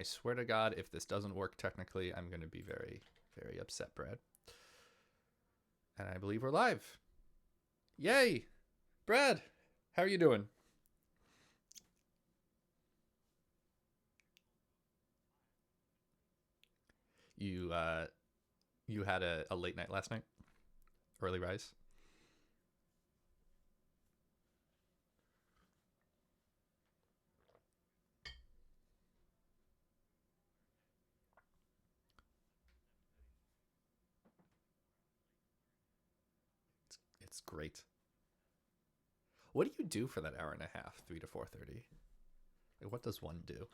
I swear to God, if this doesn't work technically, I'm going to be very, very upset, Brad. And I believe we're live. Yay! Brad, how are you doing? You had a late night last night? Early rise? It's great. What do you do for that hour and a half, 3 to 4:30? Like, what does one do?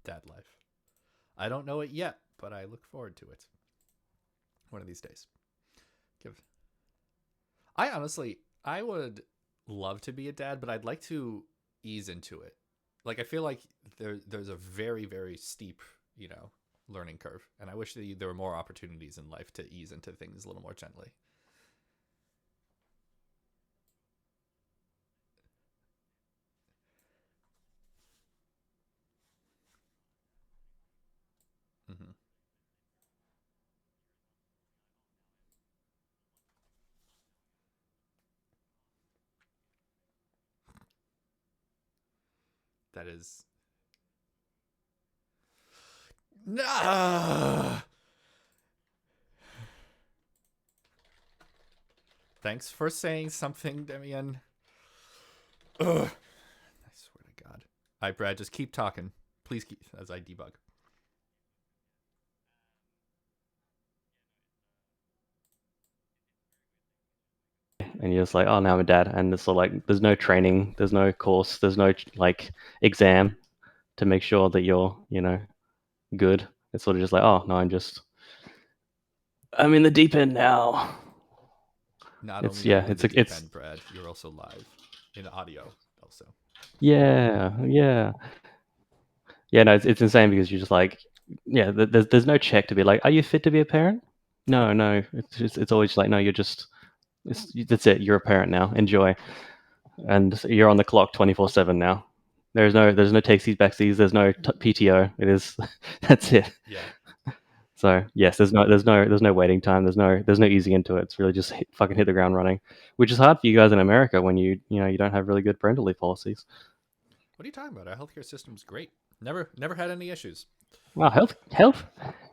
Dad life. I don't know it yet, but I look forward to it. One of these days. Give. I honestly, I would love to be a dad, but I'd like to ease into it. Like, I feel like there's a very, very steep, learning curve, and I wish that there were more opportunities in life to ease into things a little more gently. Hmm. That is. Nah! Thanks for saying something, Demian. Ugh. I swear to God. All right, Brad, just keep talking. Please keep as I debug. And you're just like, oh, now I'm a dad, and it's sort of like there's no training, there's no course, there's no like exam to make sure that you're good. It's sort of just like, oh no, I'm in the deep end now. Not It's only are yeah, you in it's the deep it's end, Brad, you're also live in audio, also. yeah. No, it's insane because you're just like, yeah, there's no check to be like, are you fit to be a parent? No, it's always like, no, that's it. You're a parent now. Enjoy, and you're on the clock 24/7 now. There's no takesies backsies. There's no PTO. It is that's it. Yeah. So yes, there's no waiting time. There's no easing into it. It's really just fucking hit the ground running, which is hard for you guys in America when you don't have really good parental leave policies. What are you talking about? Our healthcare system's great. Never had any issues. Wow,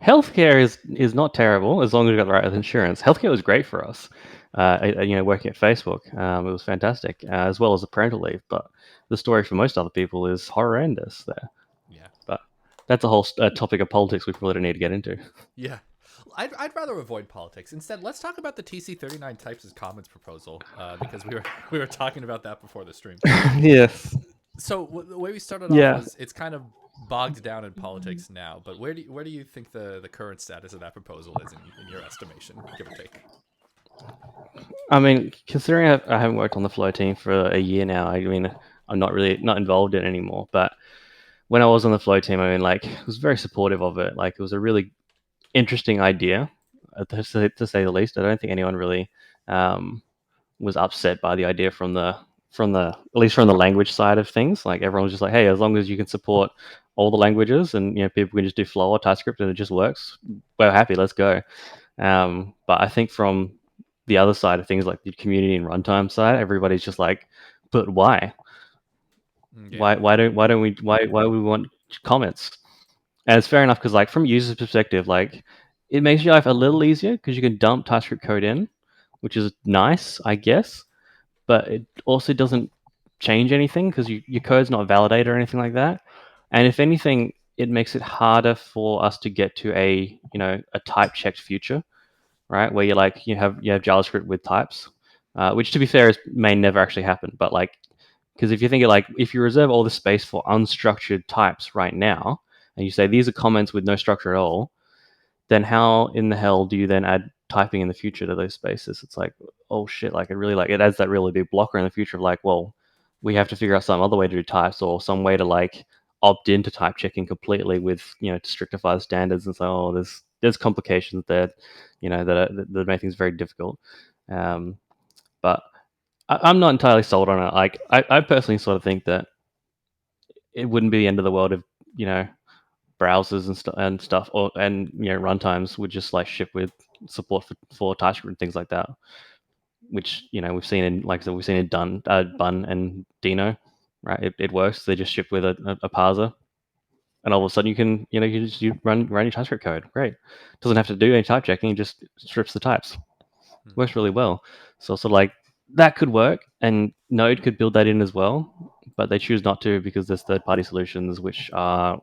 healthcare is not terrible as long as you got the right insurance. Healthcare was great for us. Working at Facebook, it was fantastic, as well as the parental leave. But the story for most other people is horrendous there. Yeah. But that's a whole topic of politics we probably don't need to get into. Yeah. I'd rather avoid politics. Instead, let's talk about the TC39 types as comments proposal, because we were talking about that before the stream. Yes. So the way we started off Yeah. was it's kind of bogged down in politics now. But where do you think the current status of that proposal is in your estimation, give or take? I mean, considering I haven't worked on the flow team for a year now, I mean, I'm not involved in it anymore. But when I was on the flow team, I mean, like, I was very supportive of it. Like, it was a really interesting idea, to say the least. I don't think anyone really um, was upset by the idea from the at least from the language side of things. Like, everyone was just like, hey, as long as you can support all the languages and people can just do Flow or TypeScript and it just works, we're happy. Let's go. But I think from the other side of things, like the community and runtime side, everybody's just like, but why? Yeah. Why we want comments? And it's fair enough because, like, from a user's perspective, like, it makes your life a little easier because you can dump TypeScript code in, which is nice, I guess, but it also doesn't change anything because your code's not validated or anything like that. And if anything, it makes it harder for us to get to a type checked future, right? Where you have JavaScript with types, which to be fair may never actually happen. But like, because if you think if you reserve all the space for unstructured types right now, and you say these are comments with no structure at all, then how in the hell do you then add typing in the future to those spaces? It's like, oh shit, it adds that really big blocker in the future of like, well, we have to figure out some other way to do types or some way to like opt into type checking completely with to strictify the standards. And so there's complications there, that make things very difficult. But I'm not entirely sold on it. Like I personally sort of think that it wouldn't be the end of the world if you know browsers and stuff or runtimes would just like ship with support for TypeScript and things like that, which we've seen in like I said we've seen in Bun and Dino, right? It works. They just ship with a parser, and all of a sudden you run your TypeScript code. Great, doesn't have to do any type checking. It just strips the types. Works really well. So sort of like that could work, and Node could build that in as well, but they choose not to because there's third-party solutions which are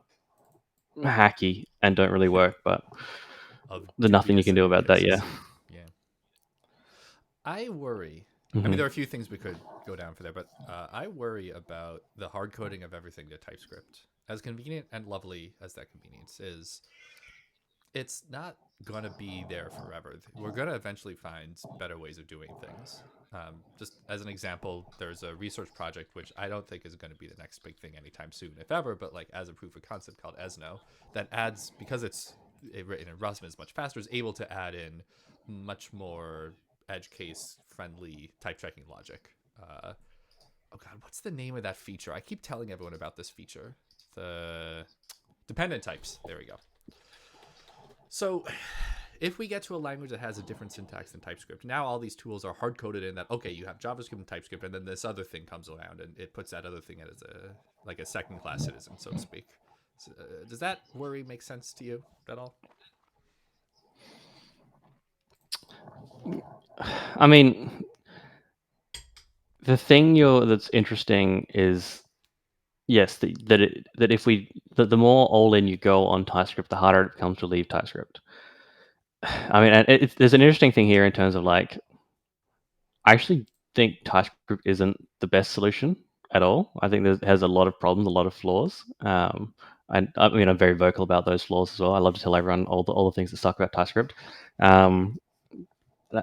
hacky and don't really work. But Of there's nothing you dubious can do about that. Yeah. efficacy. Yeah. I worry. I mean, Hmm. there are a few things we could go down for there, but I worry about the hard coding of everything to TypeScript. As convenient and lovely as that convenience is, it's not going to be there forever. We're going to eventually find better ways of doing things. Just as an example, there's a research project which I don't think is going to be the next big thing anytime soon, if ever, but like as a proof of concept called Esno that adds, because it's written in Rust and is much faster, is able to add in much more edge case friendly type checking logic. Oh god, what's the name of that feature? I keep telling everyone about this feature. The dependent types. There we go. So if we get to a language that has a different syntax than TypeScript, now all these tools are hard coded in that, okay, you have JavaScript and TypeScript, and then this other thing comes around and it puts that other thing as a second class citizen, so to speak. So, does that worry make sense to you at all? I mean, the thing that's interesting is yes, that the more all in you go on TypeScript, the harder it becomes to leave TypeScript. I mean, and there's an interesting thing here in terms of like, I actually think TypeScript isn't the best solution at all. I think it has a lot of problems, a lot of flaws. And I mean, I'm very vocal about those flaws as well. I love to tell everyone all the things that suck about TypeScript. Um,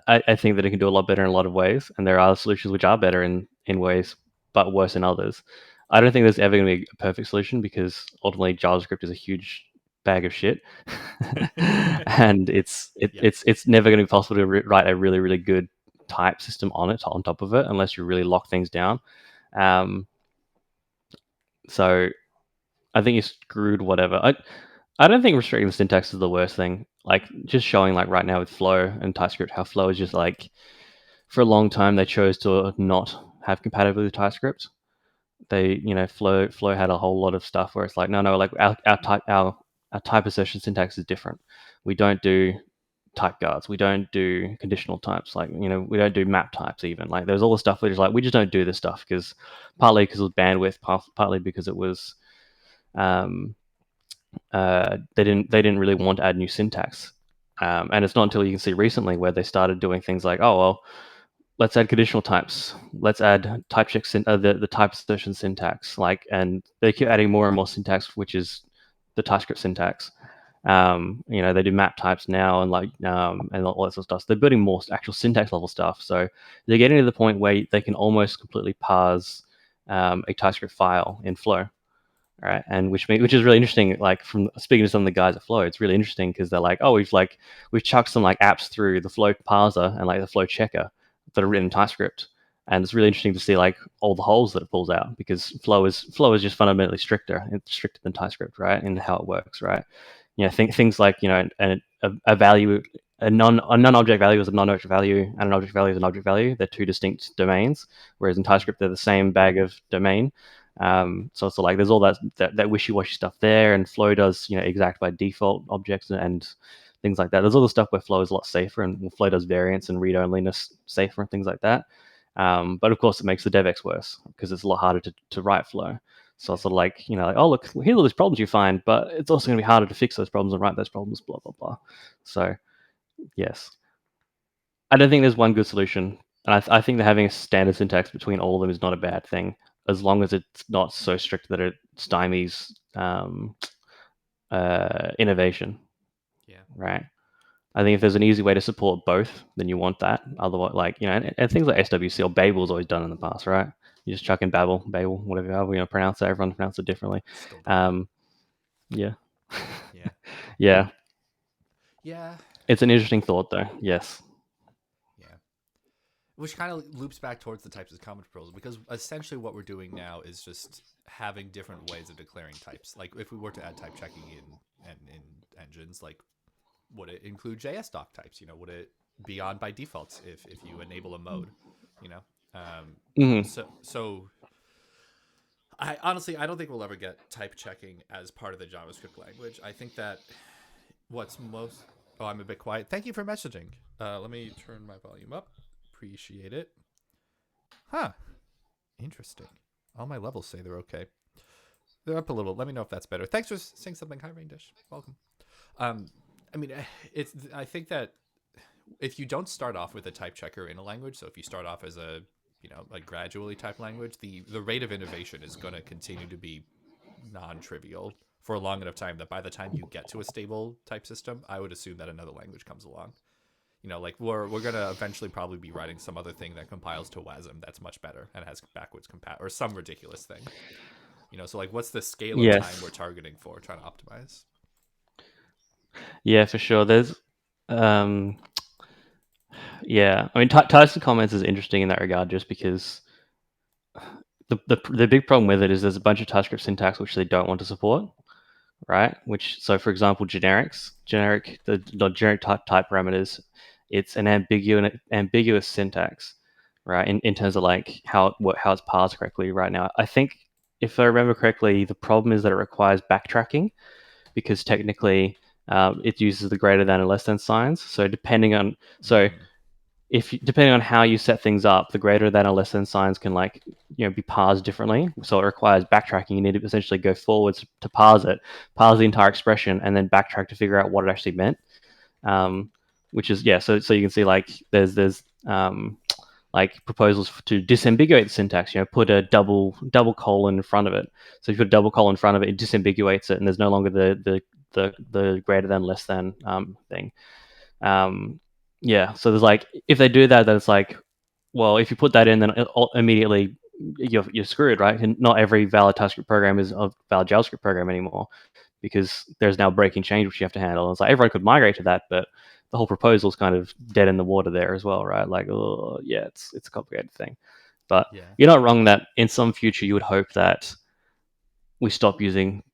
I think that it can do a lot better in a lot of ways, and there are solutions which are better in ways, but worse in others. I don't think there's ever going to be a perfect solution because ultimately JavaScript is a huge bag of shit, and Yeah. it's never going to be possible to write a really really good type system on top of it unless you really lock things down. Um, so I think you're screwed. Whatever. I don't think restricting the syntax is the worst thing. Like just showing like right now with Flow and TypeScript how Flow is just like for a long time they chose to not have compatibility with TypeScript. Flow had a whole lot of stuff where it's like no like our type assertion syntax is different. We don't do type guards. We don't do conditional types. Like we don't do map types even. Like there's all the stuff where it's like we just don't do this stuff because partly because it was bandwidth, partly because it was um, they didn't really want to add new syntax. And it's not until you can see recently where they started doing things like, oh well, let's add conditional types. Let's add type check the type assertion syntax. And they keep adding more and more syntax, which is the TypeScript syntax. They do map types now and all that sort of stuff. So they're building more actual syntax level stuff. So they're getting to the point where they can almost completely parse a TypeScript file in Flow. Right, and which is really interesting. Like from speaking to some of the guys at Flow, it's really interesting because they're like, oh, we've chucked some like apps through the Flow parser and like the Flow checker that are written in TypeScript, and it's really interesting to see like all the holes that it pulls out because Flow is just fundamentally stricter than TypeScript, right, in how it works, right? Things like a value, a non-object value is a non-object value, and an object value is an object value. They're two distinct domains, whereas in TypeScript they're the same bag of domain. So it's like there's all that wishy-washy stuff there, and Flow does exact by default objects, and things like that. There's other stuff where Flow is a lot safer, and Flow does variance and read onlyness safer and things like that. But of course, it makes the DevX worse because it's a lot harder to write Flow. So it's sort of like, like, oh, look, here's all these problems you find, but it's also going to be harder to fix those problems and write those problems, blah, blah, blah. So, yes. I don't think there's one good solution. And I think that having a standard syntax between all of them is not a bad thing, as long as it's not so strict that it stymies innovation, Yeah. right? I think if there's an easy way to support both, then you want that. Otherwise, like, and things like SWC or Babel's always done in the past, right? You just chuck in Babel, whatever, however you pronounce it. Everyone pronounces it differently. Still don't know. Yeah. Yeah. Yeah. Yeah. It's an interesting thought, though. Yes. Yeah. Which kind of loops back towards the types of comment proposal, because essentially what we're doing now is just having different ways of declaring types. Like if we were to add type checking in engines, like would it include JS doc types? Would it be on by default if you enable a mode? Mm-hmm. So I honestly I don't think we'll ever get type checking as part of the JavaScript language. I think that what's most oh, I'm a bit quiet. Thank you for messaging. Let me turn my volume up. Appreciate it. Huh. Interesting. All my levels say they're okay. They're up a little. Let me know if that's better. Thanks for saying something. Hi, Rain Dish. Welcome. I mean, I think that if you don't start off with a type checker in a language, so if you start off as a gradually typed language, the rate of innovation is going to continue to be non-trivial for a long enough time that by the time you get to a stable type system, I would assume that another language comes along. Like we're gonna eventually probably be writing some other thing that compiles to WASM that's much better and has backwards compat or some ridiculous thing. So like what's the scale of time we're targeting for trying to optimize? Yeah, for sure. There's, yeah. I mean, types of comments is interesting in that regard, just because the big problem with it is there's a bunch of TypeScript syntax which they don't want to support, right? So for example, generic type parameters, it's an ambiguous syntax, right? In terms of like how it's parsed correctly right now. I think if I remember correctly, the problem is that it requires backtracking because technically it uses the greater than and less than signs. So depending on how you set things up, the greater than or less than signs can be parsed differently. So it requires backtracking. You need to essentially go forwards to parse it, parse the entire expression, and then backtrack to figure out what it actually meant. Which is so you can see like there's like proposals to disambiguate the syntax. Put a double colon in front of it. So if you put a double colon in front of it, it disambiguates it, and there's no longer the greater than less than thing. So there's like, if they do that, then it's like, well, if you put that in, then immediately you're screwed, right? And not every valid TypeScript program is a valid JavaScript program anymore, because there's now breaking change which you have to handle. And it's like everyone could migrate to that, but the whole proposal is kind of dead in the water there as well, right? Like, oh yeah, it's a complicated thing. But you're not wrong that in some future you would hope that we stop using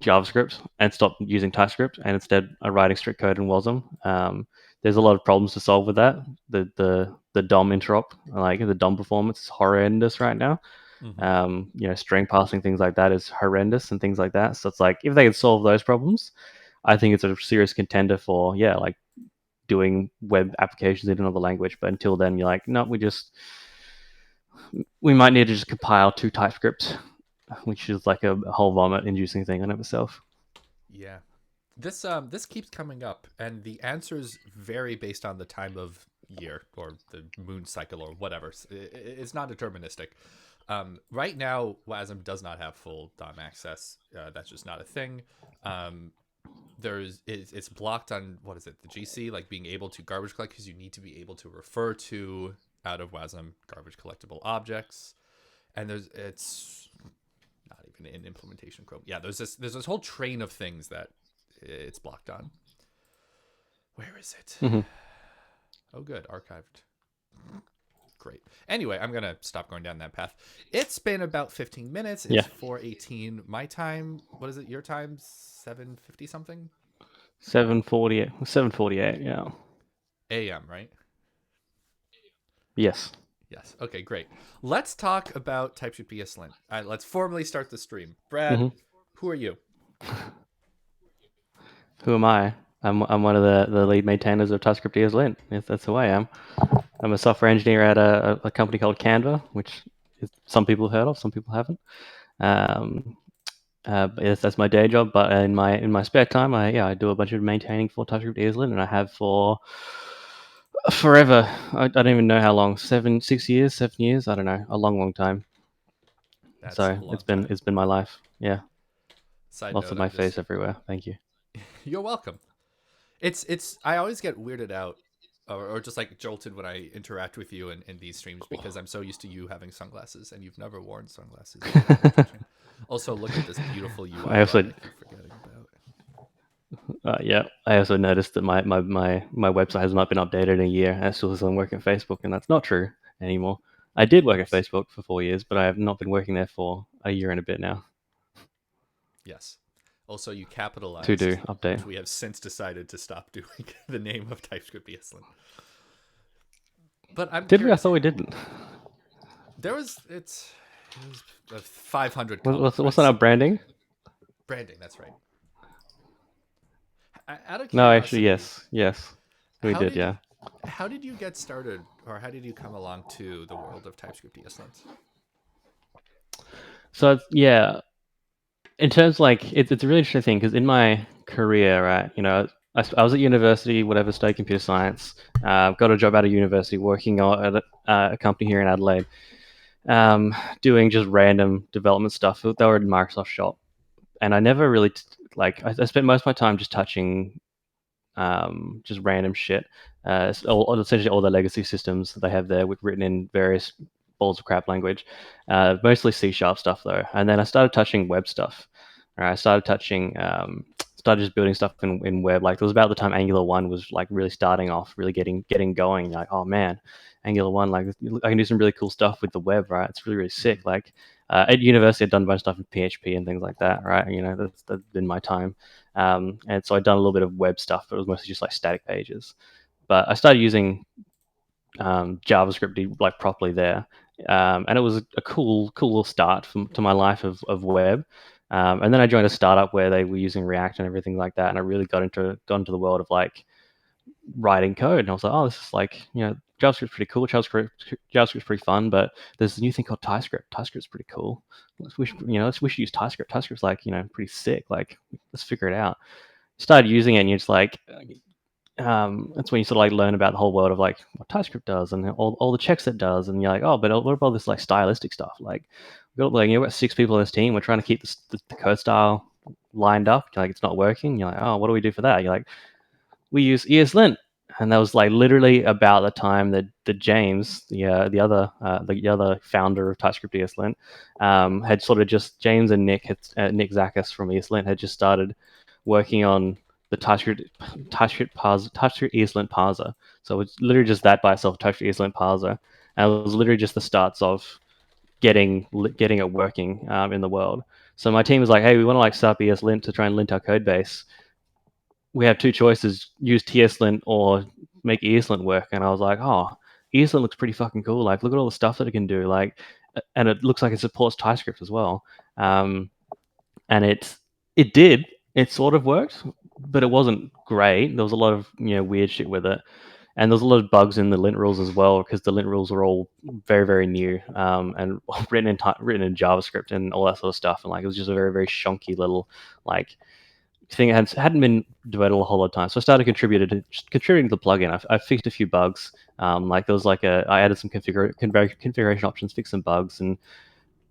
JavaScript and stop using TypeScript and instead are writing strict code in WASM. There's a lot of problems to solve with that. The DOM interop, like the DOM performance, is horrendous right now. String parsing, things like that is horrendous and things like that. So it's like, if they can solve those problems, I think it's a serious contender for like doing web applications in another language. But until then, you're like, no, we might need to just compile to TypeScript, which is like a whole vomit-inducing thing in of itself. Yeah, this keeps coming up, and the answers vary based on the time of year or the moon cycle or whatever. It's not deterministic. Right now, WASM does not have full DOM access. That's just not a thing. It's blocked on what is it? The GC, like being able to garbage collect, because you need to be able to refer to out of WASM garbage collectible objects, and it's not even in implementation Chrome. Yeah, there's this whole train of things that it's blocked on. Where is it? Oh, good, archived. Great. Anyway, I'm gonna stop going down that path. It's been about 15 minutes. It's 4:18 my time. What is it? Your time? 7:50 something. 7:48. 7:48. Yeah. AM, right? Yes. Yes. Okay, great. Let's talk about typescript-eslint. Let's formally start the stream. Brad, who are you? Who am I? I'm one of the lead maintainers of typescript-eslint. Yes, that's who I am. I'm a software engineer at a company called Canva, which some people have heard of, some people haven't. Yes, that's my day job. But in my spare time, I do a bunch of maintaining for typescript-eslint, and I have for forever. I don't even know how long. 6 years, 7 years. I don't know. A long time. That's So a long time. it's been my life. Yeah, Side lots note, of my I'm face just everywhere. Thank you. you're welcome. It's I always get weirded out or just like jolted when I interact with you in these streams because I'm so used to you having sunglasses and you've never worn sunglasses. It's very touching. Also, look at this beautiful UI I bar also I keep forgetting about. yeah, I also noticed that my website has not been updated in a year. I still doesn't work at Facebook, and that's not true anymore. I did work at Whoops. Facebook for 4 years, but I have not been working there for a year and a bit now. Yes. Also, you To do capitalized, update. which we have since decided to stop doing, the name of TypeScript-eslint. But I'm Did we? I curious. thought we didn't. There was it was 500 comment What's on our threads. branding? Branding, that's right. Out of No, actually, curiosity, yes, we how did. did Yeah. how did you get started, or how did you come along to the world of TypeScript-eslint? So yeah, in terms like it's a really interesting thing because in my career, right, I was at university, whatever, studied computer science. Got a job out of university working at a company here in Adelaide, doing just random development stuff. They were in Microsoft Shop, and I never really I spent most of my time just touching just random shit. Essentially, all the legacy systems they have there, written in various balls of crap language, mostly C# stuff though. And then I started touching web stuff. I started touching, started just building stuff in web. Like it was about the time Angular 1 was like really starting off, really getting going. Like, oh man, Angular 1, like I can do some really cool stuff with the web, right? It's really sick. Mm-hmm. Like at university, I'd done a bunch of stuff in PHP and things like that, right? That's been my time. And so I'd done a little bit of web stuff, but it was mostly just like static pages. But I started using JavaScript like properly there, and it was a cool little start to my life of web. And then I joined a startup where they were using React and everything like that, and I really got into the world of like writing code, and I was like, oh, this is like JavaScript's pretty cool. JavaScript's pretty fun, but there's a new thing called TypeScript. TypeScript's pretty cool. We should use TypeScript. TypeScript's like pretty sick. Like let's figure it out. Started using it, and you're just like, that's when you sort of like learn about the whole world of like what TypeScript does and all the checks it does, and you're like, oh, but what about this like stylistic stuff? Like we've got 6 people in this team. We're trying to keep the code style lined up. Like it's not working. You're like, oh, what do we do for that? You're like, we use ESLint, and that was like literally about the time that James, the other founder of TypeScript ESLint, had sort of just James and Nick Zakas from ESLint had just started working on the TypeScript ESLint parser. So it's literally just that by itself, TypeScript ESLint parser, and it was literally just the starts of getting it working in the world. So my team was like, hey, we want to like set up ESLint to try and lint our code base. We have two choices: use TSLint or make ESLint work. And I was like, oh, ESLint looks pretty fucking cool. Like, look at all the stuff that it can do. Like, and it looks like it supports TypeScript as well. And it did. It sort of worked, but it wasn't great. There was a lot of weird shit with it, and there was a lot of bugs in the lint rules as well because the lint rules were all very very new and written in JavaScript and all that sort of stuff. And like it was just a very very shonky little like thing that hadn't been developed a whole lot of time. So I started contributing to the plugin. I fixed a few bugs. Like there was like I added some configuration options, fixed some bugs, and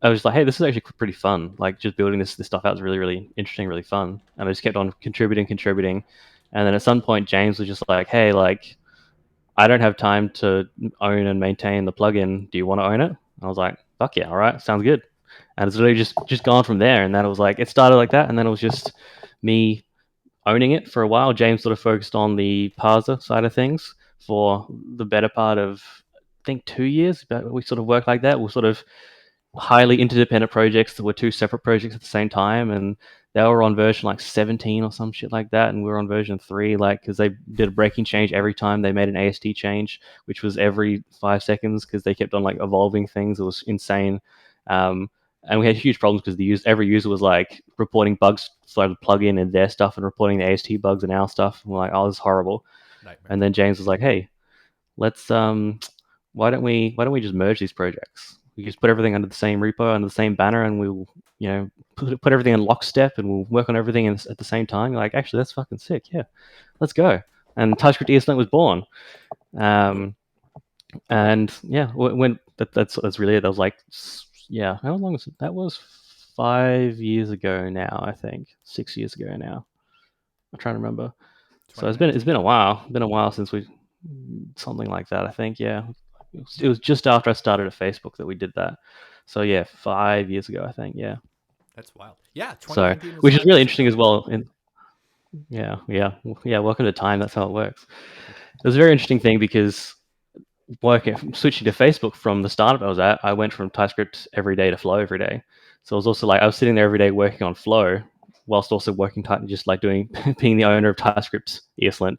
I was like, hey, this is actually pretty fun. Like just building this stuff out is really really interesting, really fun. And I just kept on contributing, and then at some point James was just like, hey, like I don't have time to own and maintain the plugin. Do you want to own it? I was like, fuck yeah, all right, sounds good. And it's literally just gone from there. And then it was like it started like that, and then it was just me owning it for a while. James sort of focused on the parser side of things for the better part of I think 2 years. But we sort of worked like that. We're sort of highly interdependent projects that were two separate projects at the same time, and they were on version like 17 or some shit like that, and we were on version 3, like because they did a breaking change every time they made an AST change, which was every 5 seconds because they kept on like evolving things. It was insane. and we had huge problems because every user was like reporting bugs for the plugin and their stuff and reporting the AST bugs and our stuff. And we're like, oh, this is horrible. Nightmare. And then James was like, hey, let's why don't we just merge these projects? We just put everything under the same repo, under the same banner, and we'll put everything in lockstep, and we'll work on everything at the same time. You're like, actually, that's fucking sick. Yeah, let's go. And TypeScript-eslint was born. And yeah, when that's really it. That was like, yeah, how long was it? That was 5 years ago now, I think. 6 years ago now. I'm trying to remember. So it's been a while. Been a while since we something like that. I think it was just after I started at Facebook that we did that. So yeah, 5 years ago, I think. Yeah. That's wild. Yeah, So 2019 was which is 5 really years interesting ago. as well. And yeah. Welcome to time. That's how it works. It was a very interesting thing because switching to Facebook from the startup I was at, I went from TypeScript every day to Flow every day. So I was also like, I was sitting there every day working on Flow, whilst also working just like doing being the owner of TypeScript ESLint.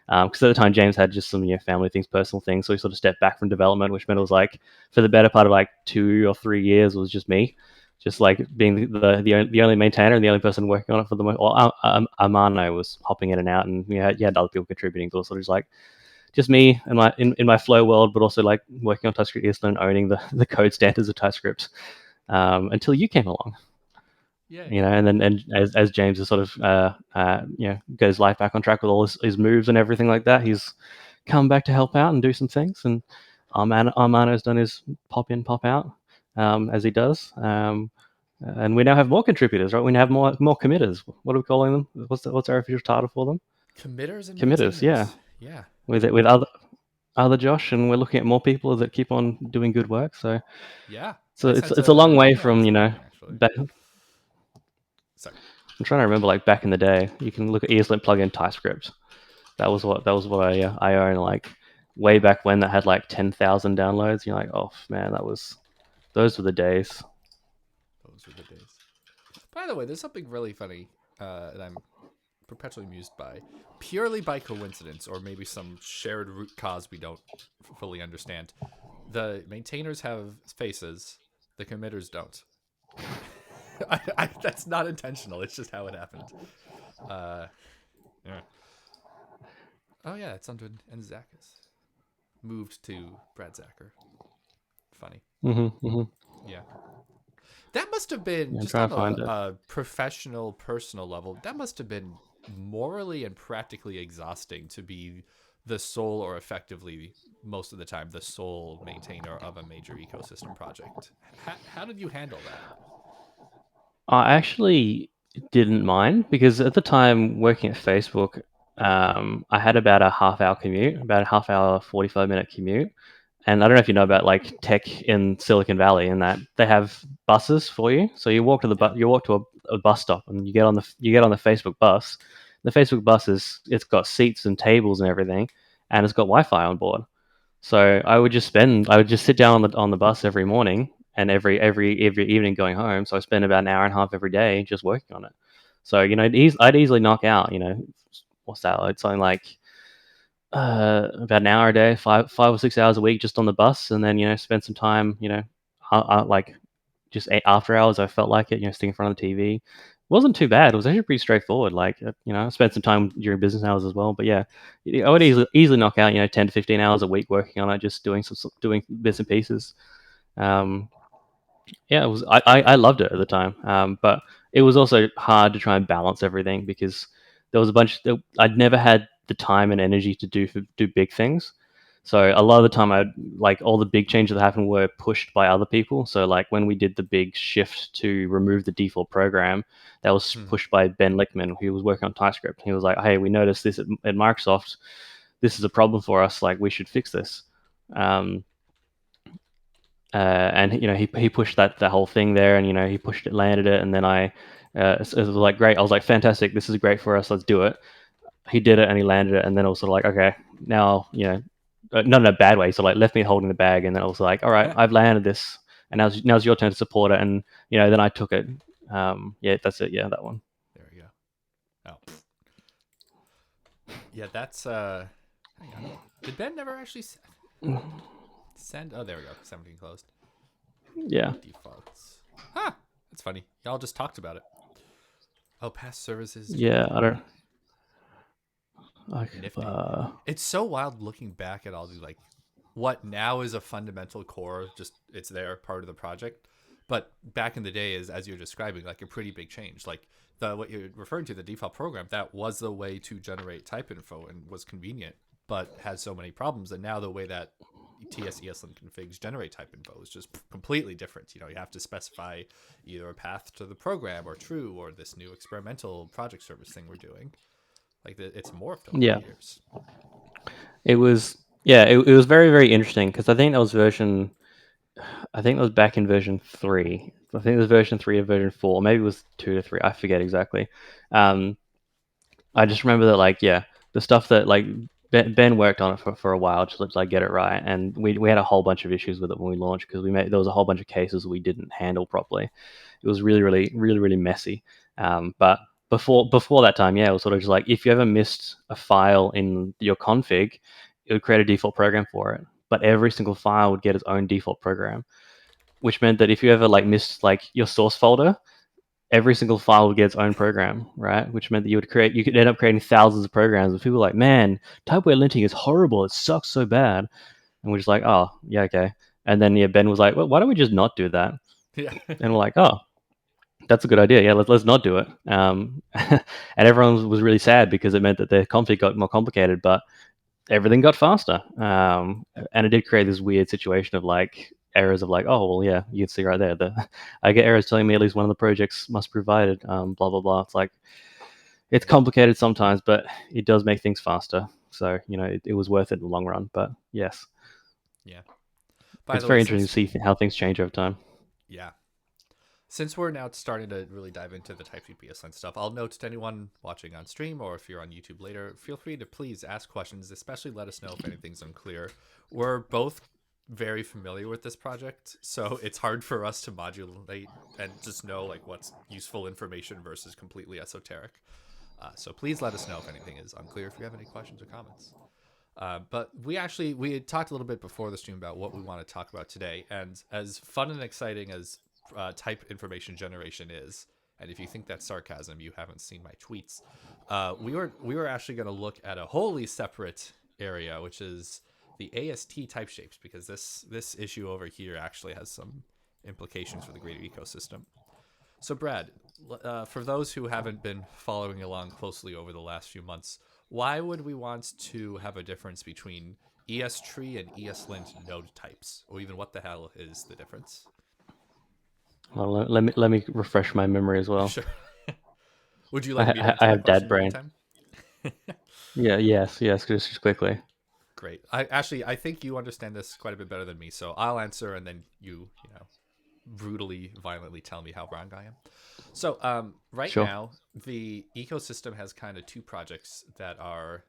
Because at the time James had just some family things, personal things, so he sort of stepped back from development, which meant it was like for the better part of like 2 or 3 years it was just me, just like being the only maintainer and the only person working on it for the most. Well, Amano was hopping in and out, and you had other people contributing, so it was sort of just me and in my Flow world, but also like working on TypeScript ESLint, owning the code standards of TypeScript until you came along. Yeah. And then as James is sort of got his life back on track with all his moves and everything like that, he's come back to help out and do some things. And Armano's done his pop in, pop out as he does. And we now have more contributors, right? We now have more committers. What are we calling them? What's our official title for them? Committers and Committers, yeah. maintainers. Yeah. With other Josh, and we're looking at more people that keep on doing good work. So Yeah. so it's a long way Yeah, from that's amazing, actually. back. Sorry. I'm trying to remember, like back in the day, you can look at ESLint plugin TypeScript. That was what I own, like way back when, that had like 10,000 downloads. You're like, oh man, those were the days. Those were the days. By the way, there's something really funny that I'm perpetually amused by, purely by coincidence, or maybe some shared root cause we don't fully understand. The maintainers have faces, the committers don't. That's not intentional. It's just how it happened. Yeah. Oh yeah, it's under and Zachus moved to Brad Zacher. Funny. Yeah. That must have been, Yeah, I'm just trying on to find it. a professional, personal level, that must have been morally and practically exhausting to be the sole, or effectively most of the time, the sole maintainer of a major ecosystem project. How did you handle that? I actually didn't mind because at the time working at Facebook, I had about a half hour commute, about a half hour, 45-minute commute. And I don't know if you know about like tech in Silicon Valley, and that they have buses for you. So you walk to a bus stop, and you get on the Facebook bus. The Facebook bus it's got seats and tables and everything, and it's got Wi-Fi on board. So I would just sit down on the bus every morning and every evening going home. So I spend about an hour and a half every day just working on it. So I'd easily knock out what's that? It's something like about an hour a day, 5 or 6 hours a week just on the bus, and then spend some time like just after hours. I felt like it, sitting in front of the TV. It wasn't too bad. It was actually pretty straightforward. Like I spent some time during business hours as well. But yeah, I would easily knock out 10 to 15 hours a week working on it, just doing bits and pieces. Um, yeah, it was. I loved it at the time, but it was also hard to try and balance everything because there was a bunch. I'd never had the time and energy to do big things. So a lot of the time, I like all the big changes that happened were pushed by other people. So like when we did the big shift to remove the default program, that was pushed by Ben Lichtman, who was working on TypeScript. He was like, "Hey, we noticed this at Microsoft. This is a problem for us. Like we should fix this." Um, and he pushed that whole thing there, and he pushed it, landed it, and then it was like great. I was like, fantastic, this is great for us. Let's do it. He did it, and he landed it, and then it was sort of like, okay, now not in a bad way. So like left me holding the bag, and then I was like, all right, I've landed this, and now's your turn to support it, and then I took it. Yeah, that's it. Yeah, that one. There we go. Oh. Yeah, that's hang on. Did Ben never actually send? Oh, there we go. 17 closed. Yeah. Defaults. Huh. That's funny. Y'all just talked about it. Oh, past services Yeah, I don't. I, nifty. It's so wild looking back at all the like what now is a fundamental core, just it's there part of the project. But back in the day is as you're describing, like a pretty big change. Like the what you're referring to, the default program, that was the way to generate type info and was convenient, but has so many problems. And now the way that ESLint configs generate type info is just completely different. You know, you have to specify either a path to the program or true or this new experimental project service thing we're doing. Like it's morphed over the yeah, years. it was. Yeah, it was very very interesting because I think that was version. I think it was back in version 3. I think it was version 3 or version 4. Maybe it was 2 to 3. I forget exactly. Um, I just remember that, like, yeah, the stuff that, like, Ben worked on it for a while just to, like, get it right. And we had a whole bunch of issues with it when we launched because there was a whole bunch of cases we didn't handle properly. It was really, really, really, really messy. But before that time, yeah, it was sort of just like if you ever missed a file in your config, it would create a default program for it. But every single file would get its own default program, which meant that if you ever like missed like your source folder, every single file would get its own program, right? Which meant that you could end up creating thousands of programs. And people were like, man, typeware linting is horrible. It sucks so bad. And we're just like, oh, yeah, okay. And then yeah, Ben was like, well, why don't we just not do that? Yeah. And we're like, oh, that's a good idea. Yeah, let's not do it. And everyone was really sad because it meant that their config got more complicated, but everything got faster. And it did create this weird situation of like errors of like, oh, well, yeah, you can see right there. I get errors telling me at least one of the projects must be provided, blah, blah, blah. It's like, it's complicated sometimes, but it does make things faster. So, it was worth it in the long run. But yes, Yeah. By it's the way, very interesting to since see how things change over time. yeah, since we're now starting to really dive into the typescript-eslint stuff, I'll note to anyone watching on stream or if you're on YouTube later, feel free to please ask questions, especially let us know if anything's unclear. We're both very familiar with this project, so it's hard for us to modulate and just know like what's useful information versus completely esoteric. So please let us know if anything is unclear, if you have any questions or comments. But we had talked a little bit before the stream about what we want to talk about today, and as fun and exciting as type information generation is, and if you think that's sarcasm, you haven't seen my tweets. We were actually going to look at a wholly separate area, which is the AST type shapes, because this issue over here actually has some implications for the greater ecosystem. So, Brad, for those who haven't been following along closely over the last few months, why would we want to have a difference between ESTree and ESLint node types, or even what the hell is the difference? Well, let me refresh my memory as well. Sure. Would you I, like me to I answer that have dad question in the brain. meantime? Yeah, yes, just quickly. Great. I think you understand this quite a bit better than me, so I'll answer and then you brutally, violently tell me how wrong I am. So, right Sure. now, the ecosystem has kind of two projects that are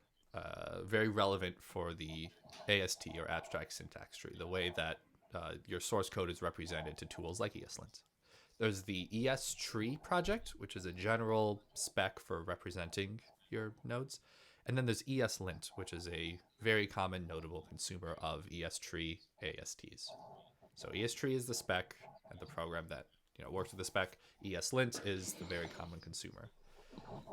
very relevant for the AST or abstract syntax tree, the way that your source code is represented to tools like ESLint. There's the ESTree project, which is a general spec for representing your nodes. And then there's ESLint, which is a very common notable consumer of ESTree ASTs. So ESTree is the spec and the program that works with the spec. ESLint is the very common consumer.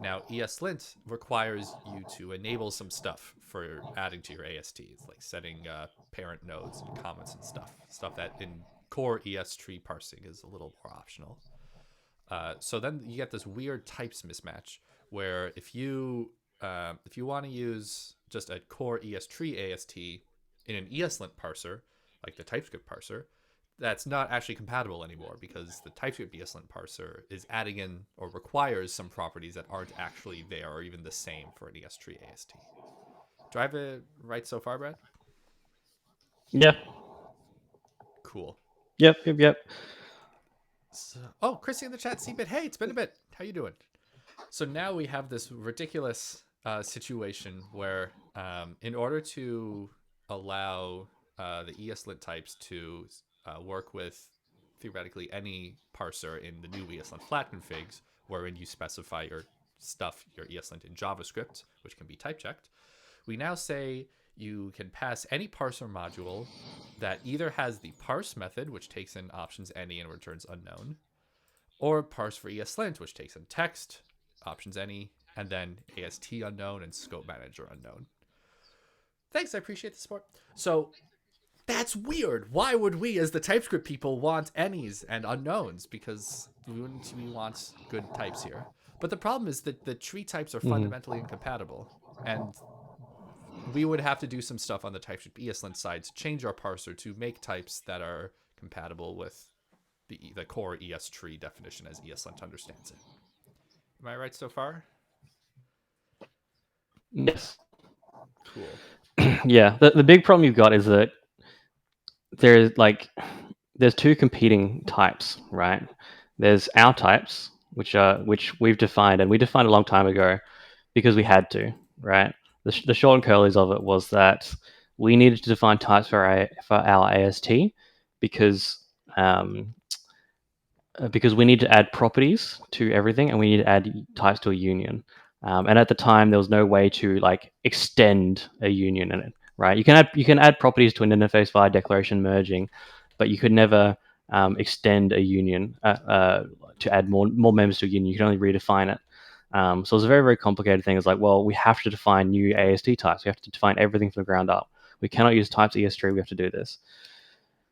Now, ESLint requires you to enable some stuff for adding to your ASTs, like setting parent nodes and comments and stuff that in core ESTree parsing is a little more optional. So then you get this weird types mismatch where if you want to use just a core ESTree AST in an ESLint parser, like the TypeScript parser, that's not actually compatible anymore because the typescript-eslint parser is adding in or requires some properties that aren't actually there or even the same for an ESTree AST. Do I have it right so far, Brad? Yeah. Cool. Yep. So, oh, Chrissy in the chat, C-Bit. Hey, it's been a bit. How you doing? So now we have this ridiculous situation where in order to allow the ESLint types to work with theoretically any parser in the new ESLint flat configs, wherein you specify your ESLint in JavaScript, which can be type checked, we now say You can pass any parser module that either has the parse method, which takes in options any and returns unknown, or parse for ESLint, which takes in text, options any, and then AST unknown and scope manager unknown. Thanks, I appreciate the support. So that's weird. Why would we, as the TypeScript people, want any's and unknowns? Because we want good types here. But the problem is that the tree types are fundamentally incompatible, and we would have to do some stuff on the TypeScript-eslint side to change our parser to make types that are compatible with the core ESTree definition as ESLint understands it. Am I right so far? Yes. Cool. Yeah. The big problem you've got is that there's two competing types, right? There's our types, which we've defined, and we defined a long time ago because we had to, right? The short and curlies of it was that we needed to define types for our AST because because we need to add properties to everything, and we need to add types to a union. And at the time, there was no way to like extend a union in it, right? You can add properties to an interface via declaration merging, but you could never extend a union to add more members to a union. You can only redefine it. So it's a very, very complicated thing. It's like, well, we have to define new AST types. We have to define everything from the ground up. We cannot use types ESTree. We have to do this.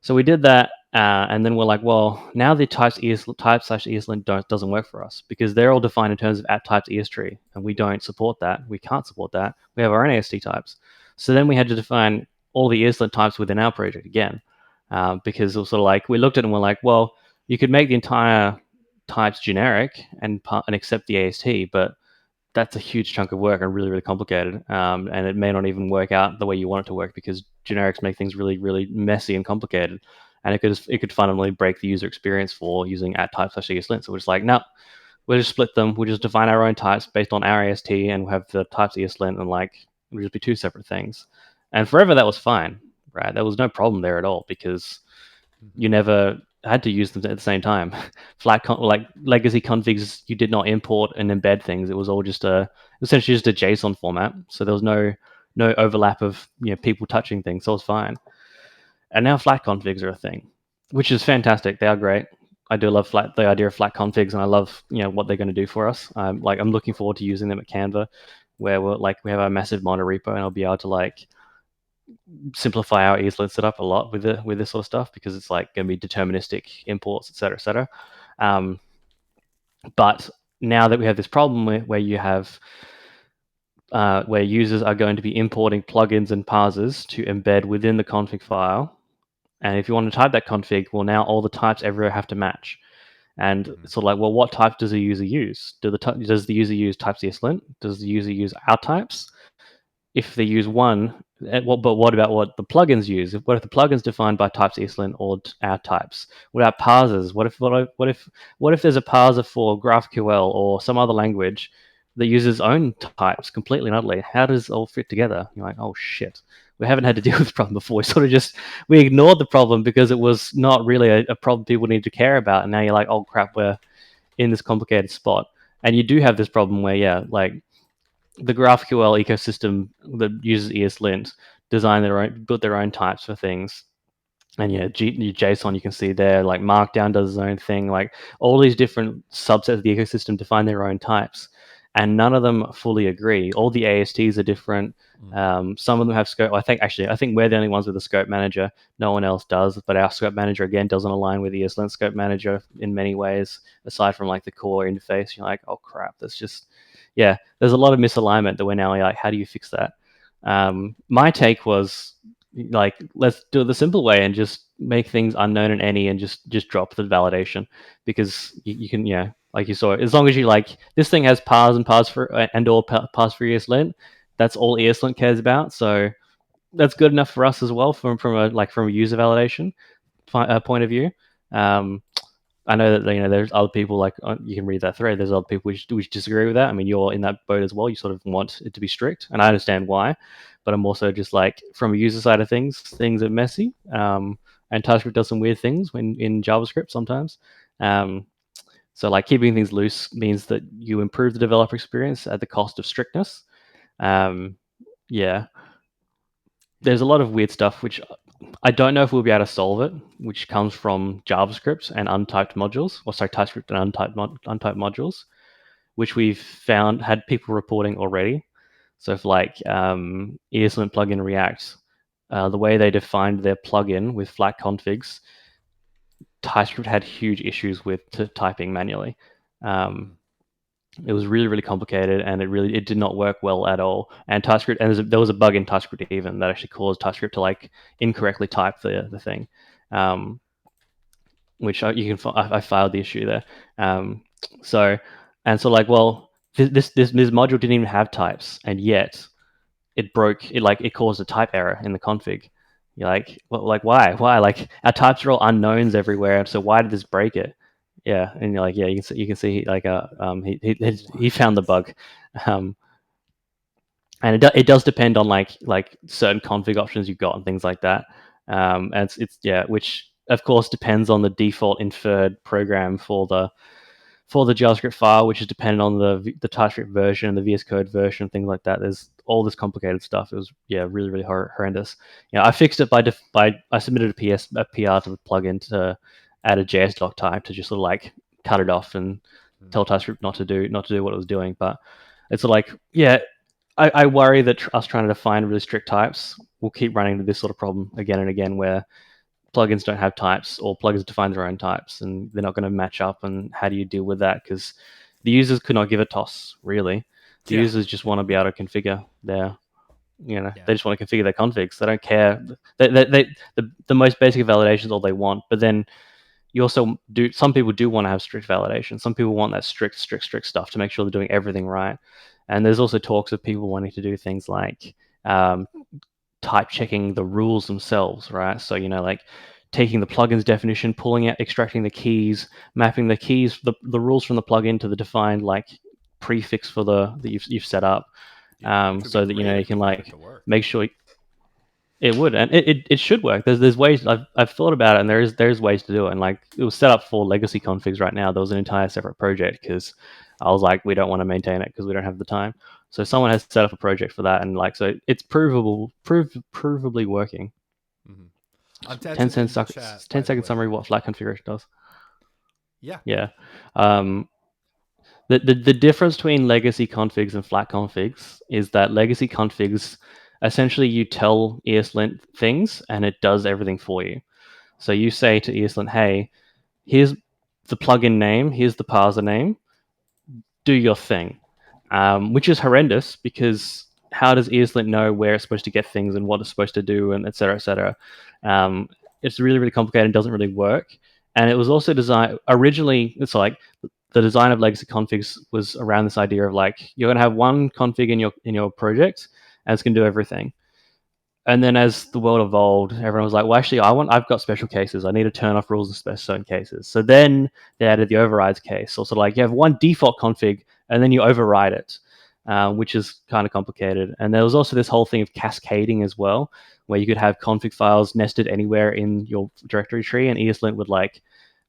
So we did that, and then we're like, well, now the type/ESLint doesn't work for us because they're all defined in terms of at types ESTree, and we don't support that. We can't support that. We have our own AST types. So then we had to define all the ESLint types within our project again, because it was sort of like we looked at it and we're like, well, you could make the entire types generic and accept the AST, but that's a huge chunk of work and really, really complicated. And it may not even work out the way you want it to work because generics make things really, really messy and complicated. And it could fundamentally break the user experience for using at type/ESLint. So we're just like, no, we'll just split them. We'll just define our own types based on our AST, and we'll have the types ESLint, and like it'll just be two separate things. And forever that was fine, right? There was no problem there at all because you never had to use them at the same time. Like legacy configs, you did not import and embed things. It was all just essentially just a JSON format. So there was no overlap of people touching things. So it was fine. And now flat configs are a thing, which is fantastic. They are great. I do love the idea of flat configs, and I love what they're going to do for us. I'm looking forward to using them at Canva, where we have a massive mono repo, and I'll be able to simplify our ESLint setup a lot with this sort of stuff because it's going to be deterministic imports, etc., etc. But now that we have this problem where you have where users are going to be importing plugins and parsers to embed within the config file, and if you want to type that config, well, now all the types everywhere have to match. And it's sort of like, well, what type does the user use? Does the user use types ESLint? Does the user use our types? If they use one, but what about what the plugins use? What if the plugins defined by types ESLint or our types? What about parsers? What if there's a parser for GraphQL or some other language that uses own types completely and utterly? How does it all fit together? You're like, oh shit, we haven't had to deal with the problem before. We ignored the problem because it was not really a problem people need to care about, and now you're like, oh crap, we're in this complicated spot. And you do have this problem where the GraphQL ecosystem that uses ESLint built their own types for things. And JSON, you can see there, like Markdown does its own thing. Like all these different subsets of the ecosystem define their own types, and none of them fully agree. All the ASTs are different. Some of them have scope. I think we're the only ones with a scope manager. No one else does. But our scope manager again doesn't align with the ESLint scope manager in many ways, aside from the core interface. You're like, oh crap, there's a lot of misalignment that we're now like, how do you fix that? My take was let's do it the simple way and just make things unknown and any and just drop the validation because you can like you saw, as long as you this thing has parse and parse for ESLint, that's all ESLint cares about. So that's good enough for us as well from a user validation point of view. I know that there's other people you can read that thread. There's other people which disagree with that. I mean, you're in that boat as well. You sort of want it to be strict, and I understand why. But I'm also just from a user side of things are messy. And TypeScript does some weird things in JavaScript sometimes. So keeping things loose means that you improve the developer experience at the cost of strictness. Yeah. there's a lot of weird stuff which I don't know if we'll be able to solve it, which comes from JavaScript and untyped modules, or sorry, TypeScript and untyped modules, which we've found had people reporting already. So if like ESLint plugin React, the way they defined their plugin with flat configs, TypeScript had huge issues with typing manually. It was really, really complicated, and it did not work well at all. And TypeScript, and there was a bug in TypeScript even that actually caused TypeScript to like incorrectly type the thing, which I filed the issue there. So like, well, this module didn't even have types, and yet it broke. It caused a type error in the config. You're like, well, like why? Like our types are all unknowns everywhere, so why did this break it? Yeah, and you're like, yeah, you can see like he found the bug, and it does depend on like certain config options you've got and things like that, and it's which of course depends on the default inferred program for the JavaScript file, which is dependent on the TypeScript version, the VS Code version, things like that. There's all this complicated stuff. It was really, really horrendous. I fixed it by I submitted a PR to the plugin to add a JS doc type to just sort of like cut it off and tell TypeScript not to do what it was doing. But it's like, I worry that us trying to define really strict types will keep running into this sort of problem again and again, where plugins don't have types, or plugins define their own types, and they're not going to match up. And how do you deal with that? Because the users could not give a toss, really. The users just want to be able to configure their, they just want to configure their configs. They don't care. The most basic validation is all they want. But then you also some people do want to have strict validation. Some people want that strict stuff to make sure they're doing everything right. And there's also talks of people wanting to do things like type checking the rules themselves, right? So like taking the plugin's definition, pulling out, extracting the keys, mapping the keys, the rules from the plugin to the defined like prefix for that you've set up, so that you can like make sure it would, and it should work. There's ways. I've thought about it, and there's ways to do it. And like it was set up for legacy configs right now. There was an entire separate project because I was like, we don't want to maintain it because we don't have the time. So someone has set up a project for that, and like so it's provably working. I'm 10 second summary what flat configuration does. Yeah. The difference between legacy configs and flat configs is that legacy configs, essentially you tell ESLint things and it does everything for you. So you say to ESLint, hey, here's the plugin name, here's the parser name, do your thing, which is horrendous because how does ESLint know where it's supposed to get things and what it's supposed to do, and et cetera, et cetera. It's really, really complicated and doesn't really work. And it was also designed originally, it's like the design of legacy configs was around this idea of like you're going to have one config in your project and it's going to do everything. And then as the world evolved, everyone was like, well, actually, I've got special cases. I need to turn off rules in certain cases. So then they added the overrides case. So like you have one default config and then you override it, which is kind of complicated. And there was also this whole thing of cascading as well, where you could have config files nested anywhere in your directory tree, and ESLint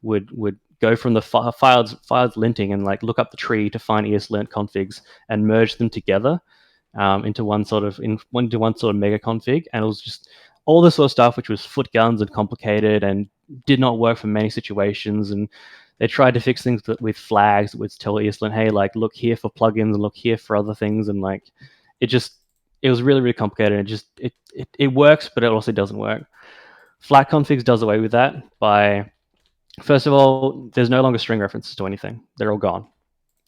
would go from the files linting and like look up the tree to find ESLint configs and merge them together into one sort of mega config. And it was just all this sort of stuff which was foot guns and complicated and did not work for many situations. And they tried to fix things with flags that would tell ESLint, hey, like look here for plugins and look here for other things, and like it was really, really complicated. And it works, but it also doesn't work. Flat configs does away with that by, first of all, there's no longer string references to anything. They're all gone.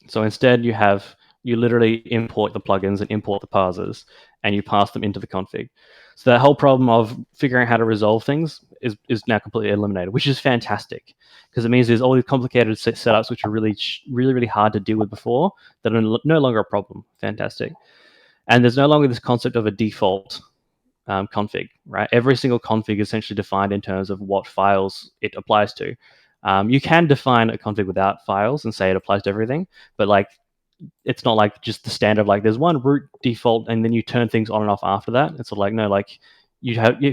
So instead you literally import the plugins and import the parsers and you pass them into the config. So that whole problem of figuring out how to resolve things is now completely eliminated, which is fantastic because it means there's all these complicated setups which are really, really, really hard to deal with before that are no longer a problem. Fantastic. And there's no longer this concept of a default config, right? Every single config is essentially defined in terms of what files it applies to. You can define a config without files and say it applies to everything, but like it's not like just the standard like there's one root default and then you turn things on and off after that. It's sort of like no, like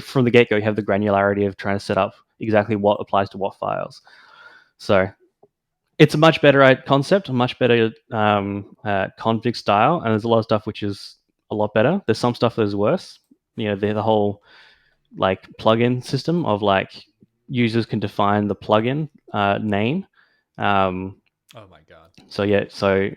from the get-go you have the granularity of trying to set up exactly what applies to what files. So it's a much better concept, a much better config style, and there's a lot of stuff which is a lot better. There's some stuff that is worse, the whole like plugin system of like users can define the plugin name. Um, Oh my god. so yeah, so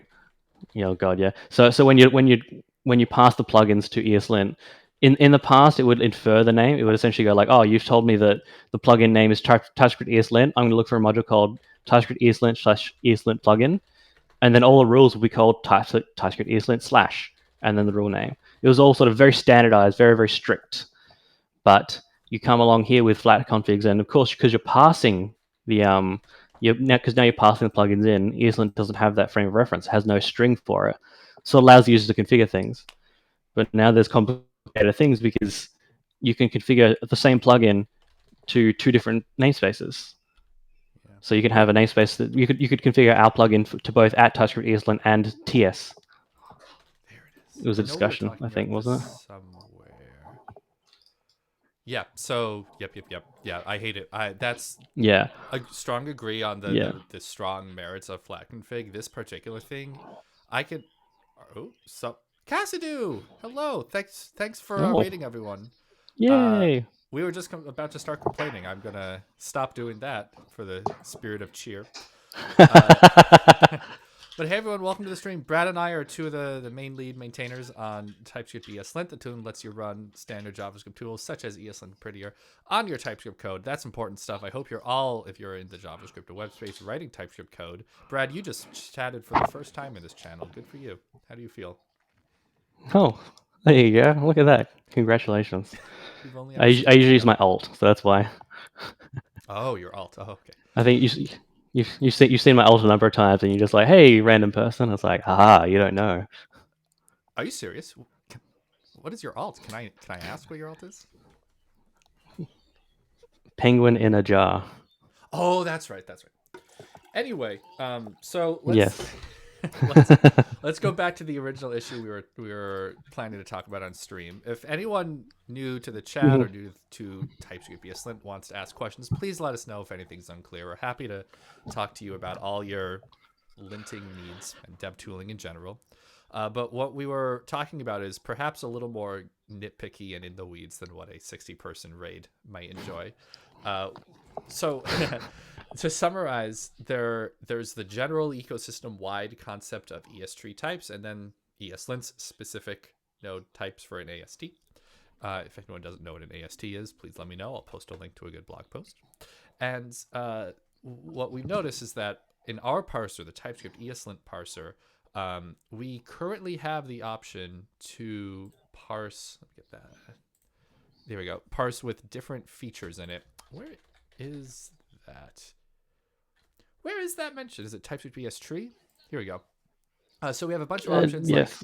God, yeah. So when you pass the plugins to ESLint, in the past it would infer the name. It would essentially go like, oh, you've told me that the plugin name is TypeScript-eslint. I'm going to look for a module called TypeScript-eslint/ESLint plugin, and then all the rules will be called TypeScript-eslint slash, and then the rule name. It was all sort of very standardized, very very strict. But you come along here with flat configs, and of course, because you're passing the now you're passing the plugins in, ESLint doesn't have that frame of reference, it has no string for it, so it allows users to configure things. But now there's complicated things because you can configure the same plugin to two different namespaces. Yeah. So you can have a namespace that you could configure our plugin to both at TypeScript ESLint and TS. There it It is. was I a know we were discussion, I talking think, about this wasn't it? somewhere. Yeah. So, yep. Yeah, I hate it. That's Yeah, a strong agree on the, yeah. the strong merits of flat config. This particular thing, I could. Oh, so Cassidoo, hello. Thanks for Oh, rating everyone. Uh, yay! we were just about to start complaining. I'm gonna stop doing that for the spirit of cheer. Uh, but hey everyone, welcome to the stream. Brad and I are two of the main lead maintainers on TypeScript ESLint. The tool lets you run standard JavaScript tools such as ESLint Prettier on your TypeScript code. That's important stuff. I hope you're all, if you're in the JavaScript or web space, writing TypeScript code. Brad, you just chatted for the first time in this channel. Good for you. How do you feel? Oh, there you go. Look at that. Congratulations. We've only I, ever seen I you usually use fail. my alt, so that's why. Oh, you're alt. Oh, okay. I think you've seen my alt a number of times, and you're just like, hey, random person. It's like, you don't know. Are you serious? What is your alt? Can I ask what your alt is? Penguin in a jar. Oh, that's right. That's right. Anyway, so let's Yes. let's let's go back to the original issue we were planning to talk about on stream. If anyone new to the chat or new to TypeScript ESLint wants to ask questions, please let us know if anything's unclear. We're happy to talk to you about all your linting needs and dev tooling in general. But what we were talking about is perhaps a little more nitpicky and in the weeds than what a 60-person raid might enjoy. So to summarize, there's the general ecosystem-wide concept of ESTree types, and then ESLint's specific node types for an AST. If anyone doesn't know what an AST is, please let me know. I'll post a link to a good blog post. And what we've noticed is that in our parser, the TypeScript ESLint parser, we currently have the option to parse. Let me get that. There we go. Parse with different features in it. Where is that? Where is that mentioned? Is it typescript-estree? Here we go. So we have a bunch of options like Yes.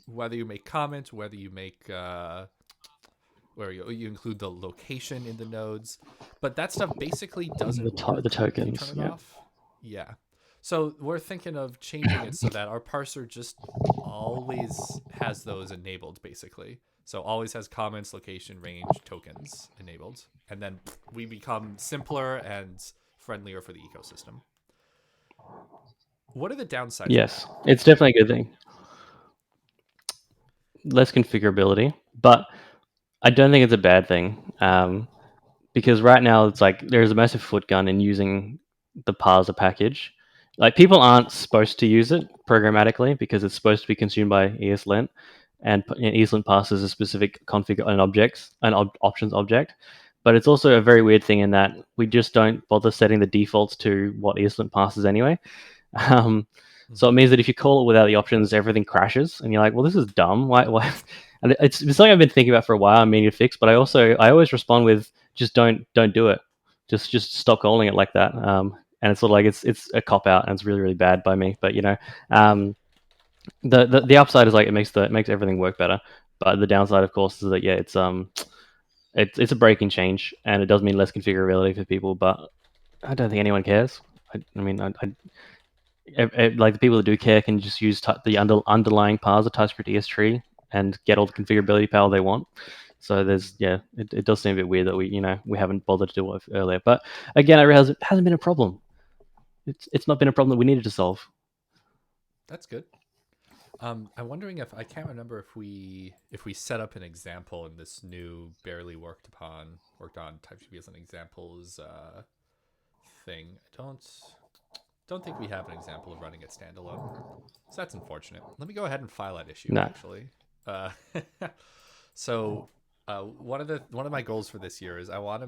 whether you make comments, whether you make where you include the location in the nodes, but that stuff basically doesn't The work if you turn tokens. it Yeah. off. Yeah. So we're thinking of changing it so that our parser just always has those enabled, basically. So always has comments, location, range, tokens enabled, and then we become simpler and friendlier for the ecosystem. What are the downsides of Yes. that? It's definitely a good thing. Less configurability, but I don't think it's a bad thing. Because right now it's like there's a massive foot gun in using the parser package. Like people aren't supposed to use it programmatically because it's supposed to be consumed by ESLint, and ESLint passes a specific config an options object. But it's also a very weird thing in that we just don't bother setting the defaults to what ESLint passes anyway. Um, so it Mm-hmm. means that if you call it without the options, everything crashes, and you're like, "Well, this is dumb. Why? Why?" And it's something I've been thinking about for a while. I mean, to fix, but I always respond with, "Just don't do it. Just stop calling it like that." And it's sort of like it's a cop out, and it's really really bad by me. But um, the upside is like it makes everything work better. But the downside, of course, is that yeah, it's a breaking change, and it does mean less configurability for people. But I don't think anyone cares. I mean, like the people that do care can just use the underlying parser TypeScript-estree and get all the configurability power they want. So it does seem a bit weird that we haven't bothered to do it earlier. But again, I realize it hasn't been a problem. It's not been a problem that we needed to solve. That's good. I'm wondering if I can't remember if we set up an example in this new barely worked on TypeScript as an examples thing. I don't think we have an example of running it standalone, so that's unfortunate. Let me go ahead and file that issue No. actually. Uh, so one of my goals for this year is I want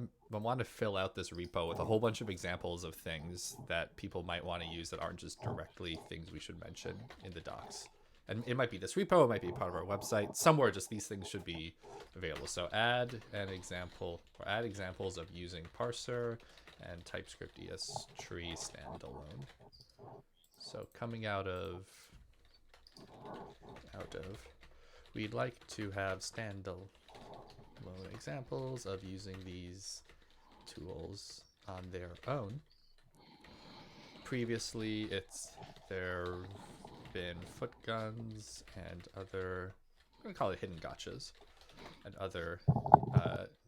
to fill out this repo with a whole bunch of examples of things that people might want to use that aren't just directly things we should mention in the docs. And it might be this repo, it might be part of our website. Somewhere just these things should be available. So add an example or add examples of using parser and typescript-estree standalone. So coming out of we'd like to have standalone examples of using these tools on their own. Previously, there been foot guns and other, I'm going to call it hidden gotchas, and other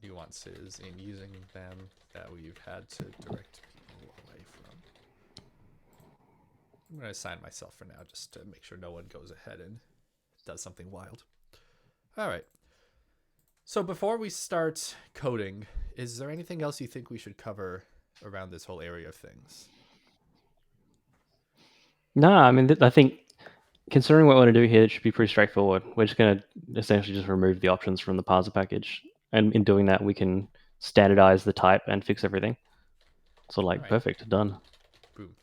nuances in using them that we've had to direct people away from. I'm going to assign myself for now just to make sure no one goes ahead and does something wild. All right. So before we start coding, is there anything else you think we should cover around this whole area of things? No, I mean, I think considering what we want to do here, it should be pretty straightforward. We're just going to essentially just remove the options from the parser package. And in doing that, we can standardize the type and fix everything. So like, Right. perfect, done. Boom.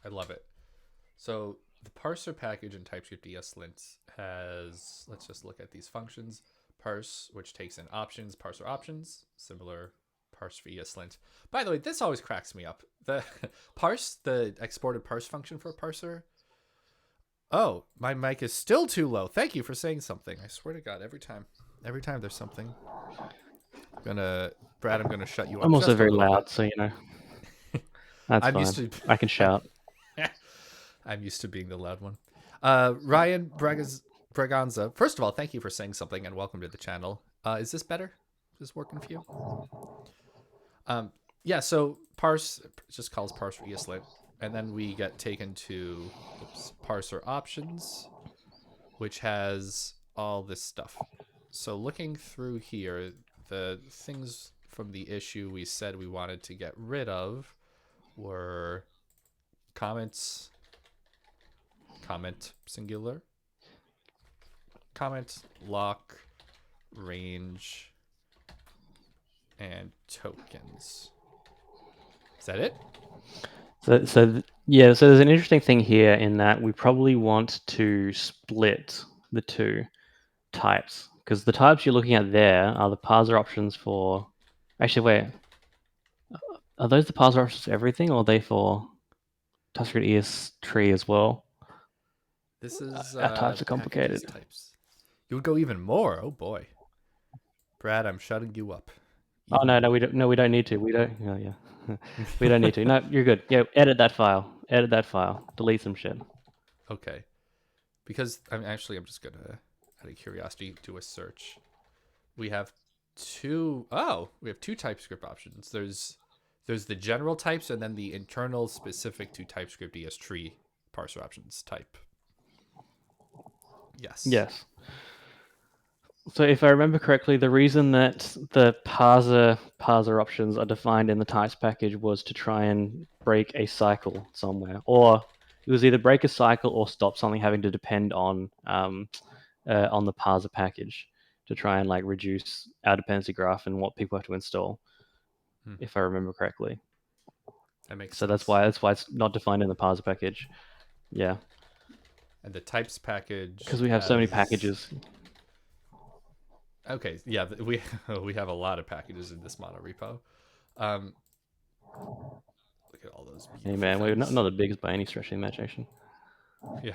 I love it. So the parser package in typescript-eslint has, let's just look at these functions. Parse, which takes in options, parser options, similar parse for ESLint. By the way, this always cracks me up. The parse, the exported parse function for a parser. Oh, my mic is still too low. Thank you for saying something. I swear to God, every time there's something, Brad, I'm gonna shut you up I'm also just a very little loud, bit. so that's I'm fine. used to. I can shout. I'm used to being the loud one. Ryan Braganza. First of all, thank you for saying something and welcome to the channel. Is this better? Is this working for you? Yeah. So parse just calls parse for ESLint, and then we get taken to parser options, which has all this stuff. So looking through here, the things from the issue we said we wanted to get rid of were comments, comment singular, comment lock, range, and tokens. Is that it? So there's an interesting thing here in that we probably want to split the two types, because the types you're looking at there are the parser options for. Actually, wait, are those the parser options for everything, or are they for TypeScript ESTree as well? This is Our types are packages complicated. types. You would go even more. Oh boy, Brad, I'm shutting you up. Oh Even no, more. we don't. No, we don't need to. We don't. Oh yeah, we don't need to. No, you're good. Yeah, edit that file. Edit that file. Delete some shit. Okay, because I'm just gonna, out of curiosity, do a search. We have two TypeScript options. There's the general types and then the internal specific to TypeScript ESTree parser options type. Yes. Yes. So if I remember correctly, the reason that the parser options are defined in the types package was to try and break a cycle somewhere, or it was either break a cycle or stop something having to depend on the parser package to try and like reduce our dependency graph and what people have to install, if I remember correctly. That makes So sense. that's why it's not defined in the parser package. Yeah, And the types package because we have so many has. packages. Okay, yeah, we have a lot of packages in this mono repo. Look at all those Hey beautiful man, we're things. not the biggest by any stretch of the imagination. Yeah.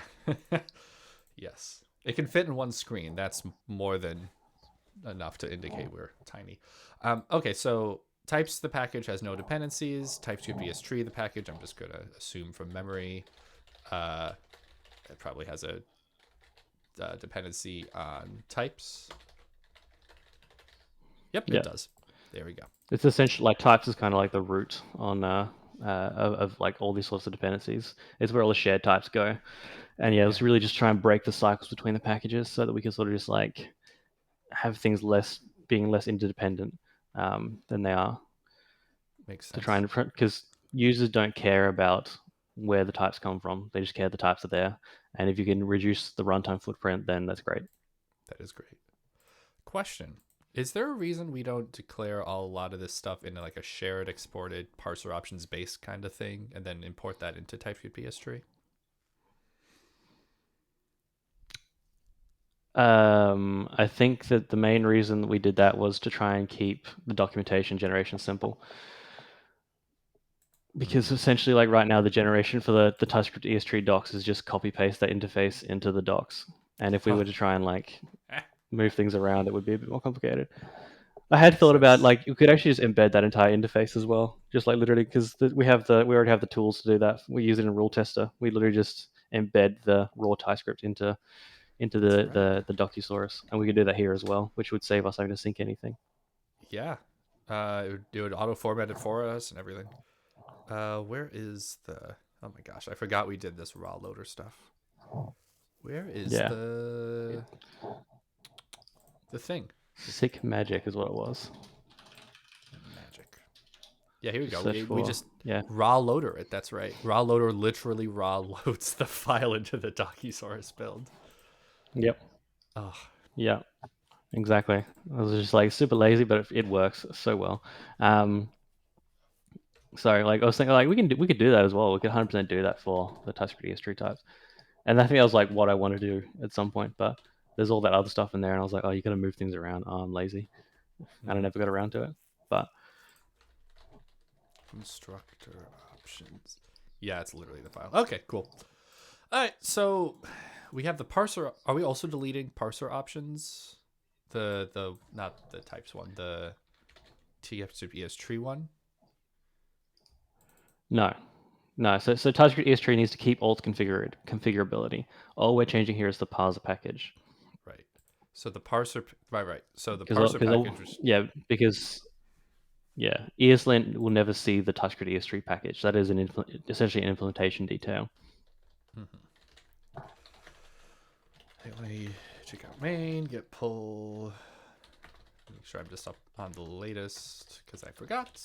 Yes. It can fit in one screen. That's more than enough to indicate we're tiny. Okay, so types the package has no dependencies. Typescript-estree the package. I'm just gonna assume from memory. It probably has a dependency on types. Yep, Yeah. it does. There we go. It's essentially like types is kind of like the root of like all these sorts of dependencies. It's where all the shared types go. And yeah, it was Yeah. really just try and break the cycles between the packages so that we can sort of just like have things being less interdependent than they are, Makes to sense. try and, because users don't care about where the types come from. They just care the types are there. And if you can reduce the runtime footprint, then that's great. That is great. Question. Is there a reason we don't declare a lot of this stuff into like a shared exported parser options based kind of thing and then import that into typescript-estree? I think that the main reason that we did that was to try and keep the documentation generation simple. Because essentially, like right now, the generation for the TypeScript ESTree docs is just copy paste that interface into the docs. And if we were to try and like move things around, it would be a bit more complicated. I had thought about like you could actually just embed that entire interface as well, just like literally because we already have the tools to do that. We use it in Rule Tester. We literally just embed the raw TypeScript into the docusaurus, and we could do that here as well, which would save us having to sync anything. Yeah. It would auto format it for us and everything. Where is the? Oh my gosh, I forgot we did this raw loader stuff. Where is Yeah, the thing? sick magic is what it was. Magic. Yeah, here we Just go. search We for just yeah. raw loader it. That's right. Raw loader literally raw loads the file into the docusaurus build. Yep. Oh, Yeah. Exactly. I was just like super lazy, but it works so well. So like I was thinking like we could do that as well. We could 100% do that for the typescript-estree types. And I think that was like what I want to do at some point. But there's all that other stuff in there, and I was like, oh, you got to move things around. Oh, I'm lazy, and I never got around to it. But constructor options. Yeah, it's literally the file. Okay, cool. All right, so we have the parser. Are we also deleting parser options? The not the types one, the typescript-estree one. no, no. So typescript-estree needs to keep alt configurability. All we're changing here is the parser package. Right. So the parser. Right. So the Because parser package. yeah, because yeah, ESLint will never see the typescript-estree package. That is essentially an implementation detail. Let me check out main, get pull. Make sure I'm just up on the latest because I forgot.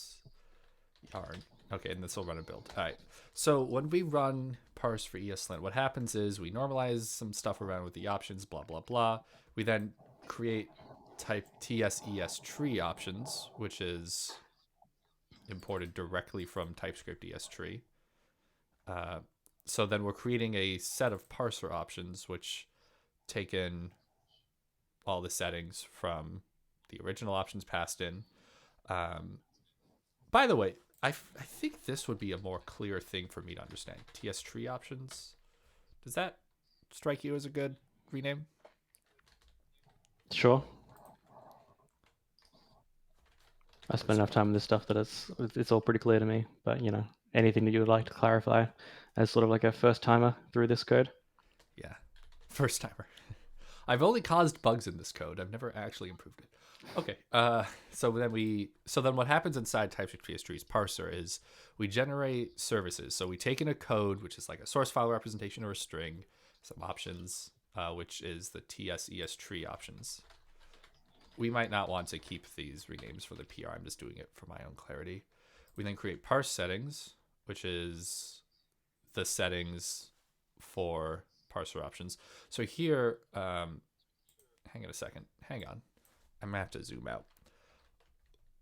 Yarn. Okay, and this will run a build. All right. So when we run parse for ESLint, what happens is we normalize some stuff around with the options, blah, blah, blah. We then create type TS-ESTree options, which is imported directly from typescript-estree. So then we're creating a set of parser options, which take in all the settings from the original options passed in. By the way, I think this would be a more clear thing for me to understand. TS-tree options. Does that strike you as a good rename? Sure. I spend enough time with this stuff that it's all pretty clear to me. But you know, anything that you would like to clarify as sort of like a first timer through this code? Yeah, first timer. I've only caused bugs in this code. I've never actually improved it. Okay. So then what happens inside TypeScript-estree parser is we generate services. So we take in a code, which is like a source file representation or a string, some options, which is the TS-ESTree options. We might not want to keep these renames for the PR. I'm just doing it for my own clarity. We then create parse settings, which is the settings for parser options. So here, hang on a second. Hang on. I'm going to have to zoom out.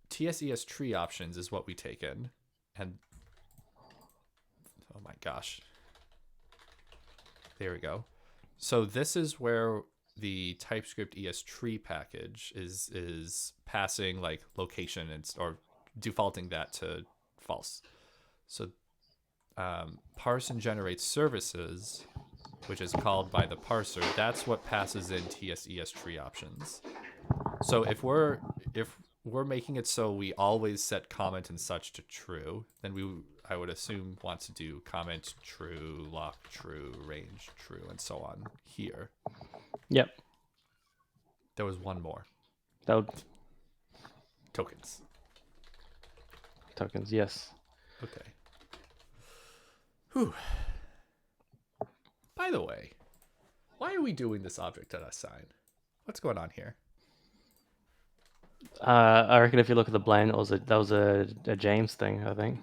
TS-ESTree options is what we take in. And, oh my gosh. There we go. So this is where the TypeScript-estree package is passing like location or defaulting that to false. So parse and generate services, which is called by the parser. That's what passes in TS-ESTree options. So if we're making it so we always set comment and such to true, then I would assume want to do comment true, lock true, range true, and so on here. Yep. There was one more. That would Tokens. tokens. Yes. Okay. Whew. By the way, why are we doing this object.assign? What's going on here? I reckon if you look at the blend, that was a James thing, I think.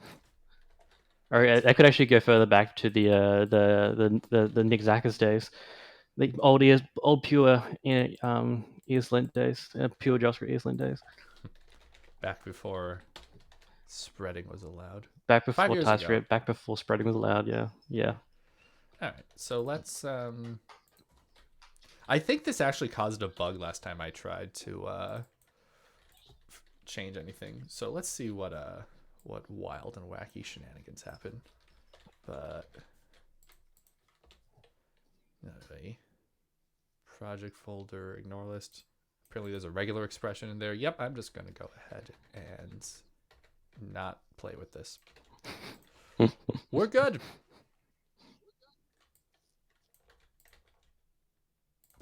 Or I could actually go further back to the Nick Zachas days, the old pure ESLint days, pure JavaScript ESLint days. Back before spreading was allowed. Back 5 before years TypeScript, ago. back before spreading was allowed. Yeah. All right, so let's. I think this actually caused a bug last time I tried to change anything. So let's see what wild and wacky shenanigans happen. But anyway, project folder, ignore list. Apparently, there's a regular expression in there. Yep, I'm just gonna go ahead and not play with this. We're good.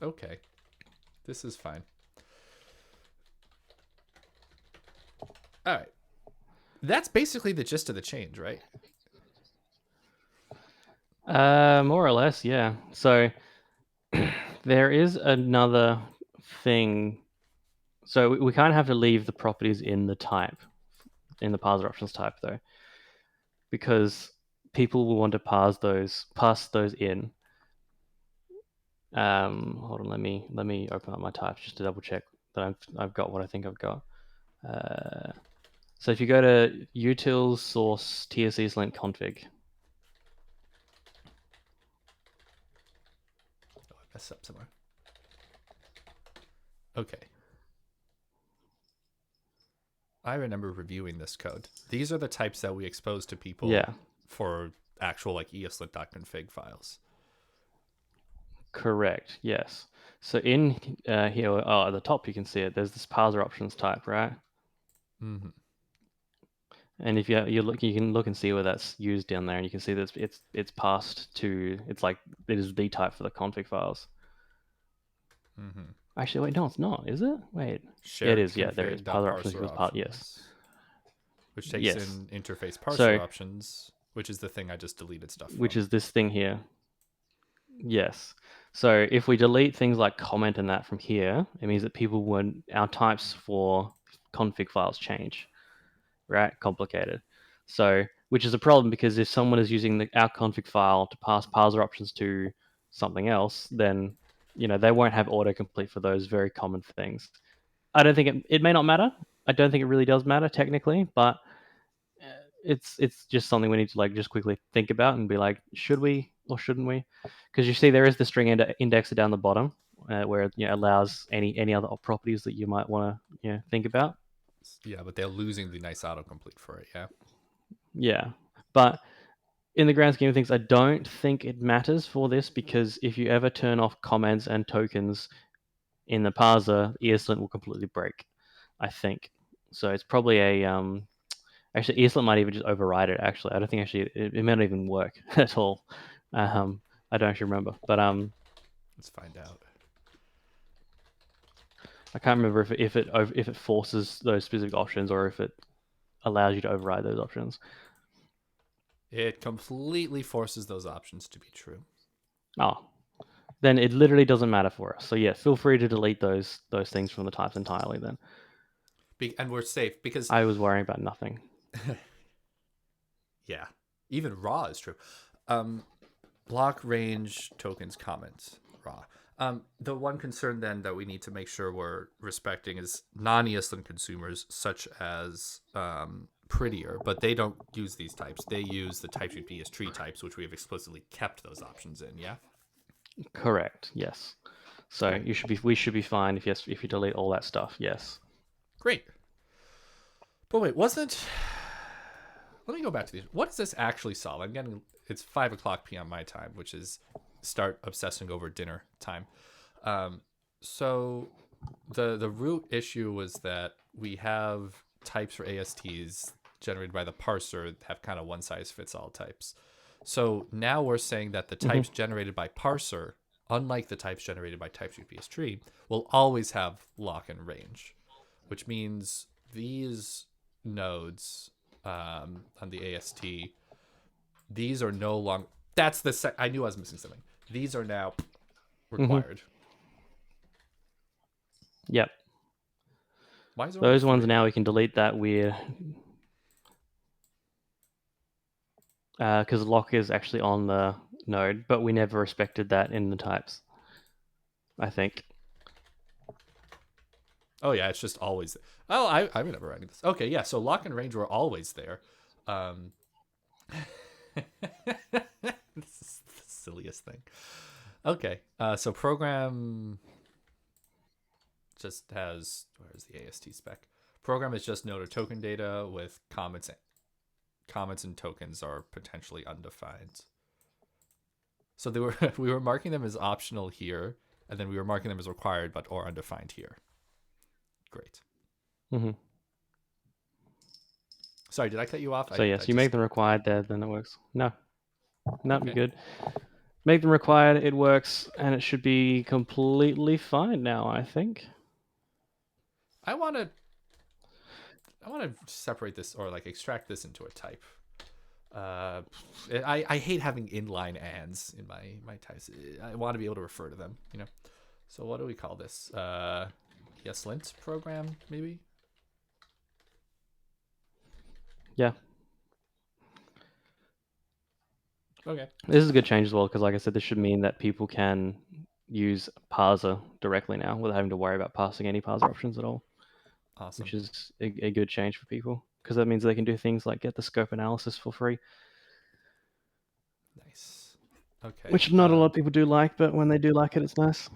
Okay, this is fine. All right, that's basically the gist of the change, right? More or less, yeah. So there is another thing. So we kind of have to leave the properties in the type, in the parser options type though, because people will want to pass those in. Hold on, let me open up my types just to double check that I've got what I think I've got. So if you go to utils source ESLint config. Oh, I messed up somewhere. Okay. I remember reviewing this code. These are the types that we expose to people for actual like ESLint.config files. Correct. Yes. So in here, at the top, you can see it. There's this parser options type, right? Mm-hmm. And if you look, you can look and see where that's used down there, and you can see that it's passed to. It's like it is the type for the config files. Mm-hmm. Actually, wait, no, it's not. Is it? Wait. Yeah, it Shared is. Yeah, there is. Parser options config.parser equals part. Yes. options, which takes Yes. in interface parser So, options, which is the thing I just deleted stuff from. which is this thing here. Yes. So if we delete things like comment and that from here, it means that our types for config files change, right? Complicated. So, which is a problem because if someone is using our config file to pass parser options to something else, then they won't have autocomplete for those very common things. I don't think it may not matter. I don't think it really does matter technically, but it's just something we need to like just quickly think about and be like, should we or shouldn't we? Because you see there is the string indexer down the bottom where it allows any other properties that you might want to think about. Yeah, but they're losing the nice autocomplete for it. Yeah. Yeah, but in the grand scheme of things, I don't think it matters for this because if you ever turn off comments and tokens in the parser, ESLint will completely break. I think so. It's probably a Actually, ESLint might even just override it. Actually, I don't think it may not even work at all. I don't actually remember, but Let's find out. I can't remember if it forces those specific options or if it allows you to override those options. It completely forces those options to be true. Oh, then it literally doesn't matter for us. So yeah, feel free to delete those things from the types entirely. Then, And we're safe because I was worrying about nothing. yeah, even raw is true. Block range tokens comments raw. The one concern then that we need to make sure we're respecting is non-ESLint consumers such as Prettier, but they don't use these types. They use the typescript-estree types, which we have explicitly kept those options in. Yeah. Correct. Yes. So Great. we should be fine if you delete all that stuff. Yes. Great. But wait, wasn't? Let me go back to these. What does this actually solve? I'm getting. It's 5:00 p.m. my time, which is start obsessing over dinner time. So the root issue was that we have types for ASTs generated by the parser that have kind of one size fits all types. So now we're saying that the types generated by parser, unlike the types generated by typescript-estree, will always have lock and range, which means these nodes on the AST These are no longer. That's the. I knew I was missing something. These are now required. Yep. Why is there Those only ones 3? now we can delete that weird because lock is actually on the node, but we never respected that in the types, I think. Oh yeah, it's just always. Oh, I'm never writing this. Okay, yeah. So lock and range were always there. This is the silliest thing. Okay, so program just has, where's the AST spec? Program is just node or token data with comments. Comments and tokens are potentially undefined. So they were we were marking them as optional here, and then we were marking them as required but or undefined here. Great. Mm-hmm. Sorry, did I cut you off? So yes, you make them required there, then it works. No, okay. You're good. Make them required, it works, and it should be completely fine now, I think. I want to separate this or like extract this into a type. I hate having inline ands in my types. I want to be able to refer to them, you know. So what do we call this? ESLint program, maybe? Yeah. Okay. This is a good change as well, because like I said, this should mean that people can use parser directly now without having to worry about passing any parser options at all. Awesome. Which is a good change for people, because that means they can do things like get the scope analysis for free. Nice. Okay. Which not a lot of people do like, but when they do like it, it's nice.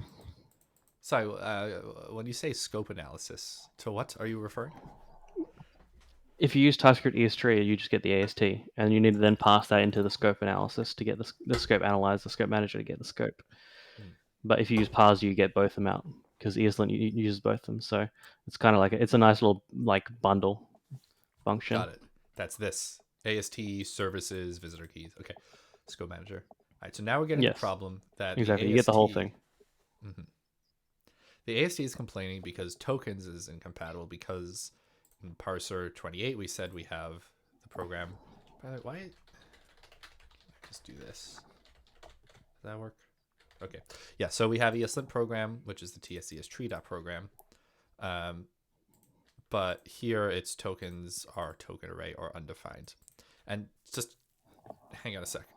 So when you say scope analysis, to what are you referring? If you use typescript-estree, you just get the AST, and you need to then pass that into the scope analysis to get the scope analyzed, the scope manager to get the scope. But if you use parser, you get both of them out, because ESLint uses both of them. So it's kind of like it's a nice little like bundle function. Got it. That's this AST services visitor keys. Okay, scope manager. All right. So now we're getting the problem that exactly the AST, you get the whole thing. Mm-hmm. The AST is complaining because tokens is incompatible because in parser 28 we said we have the program. By the way, why? Just do this. Does that work? Okay. Yeah. So we have ESLint program, which is the ESTree.program. But here its tokens are token array or undefined. And just hang on a sec.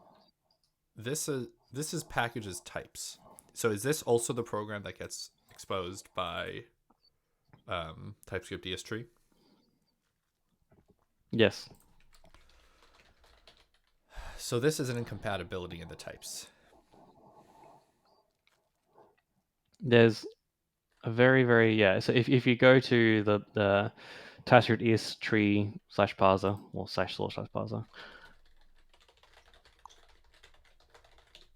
This is packages types. So is this also the program that gets exposed by typescript-estree? Yes. So this is an incompatibility in the types. There's a very so if you go to the typescript-estree /parser or /parser.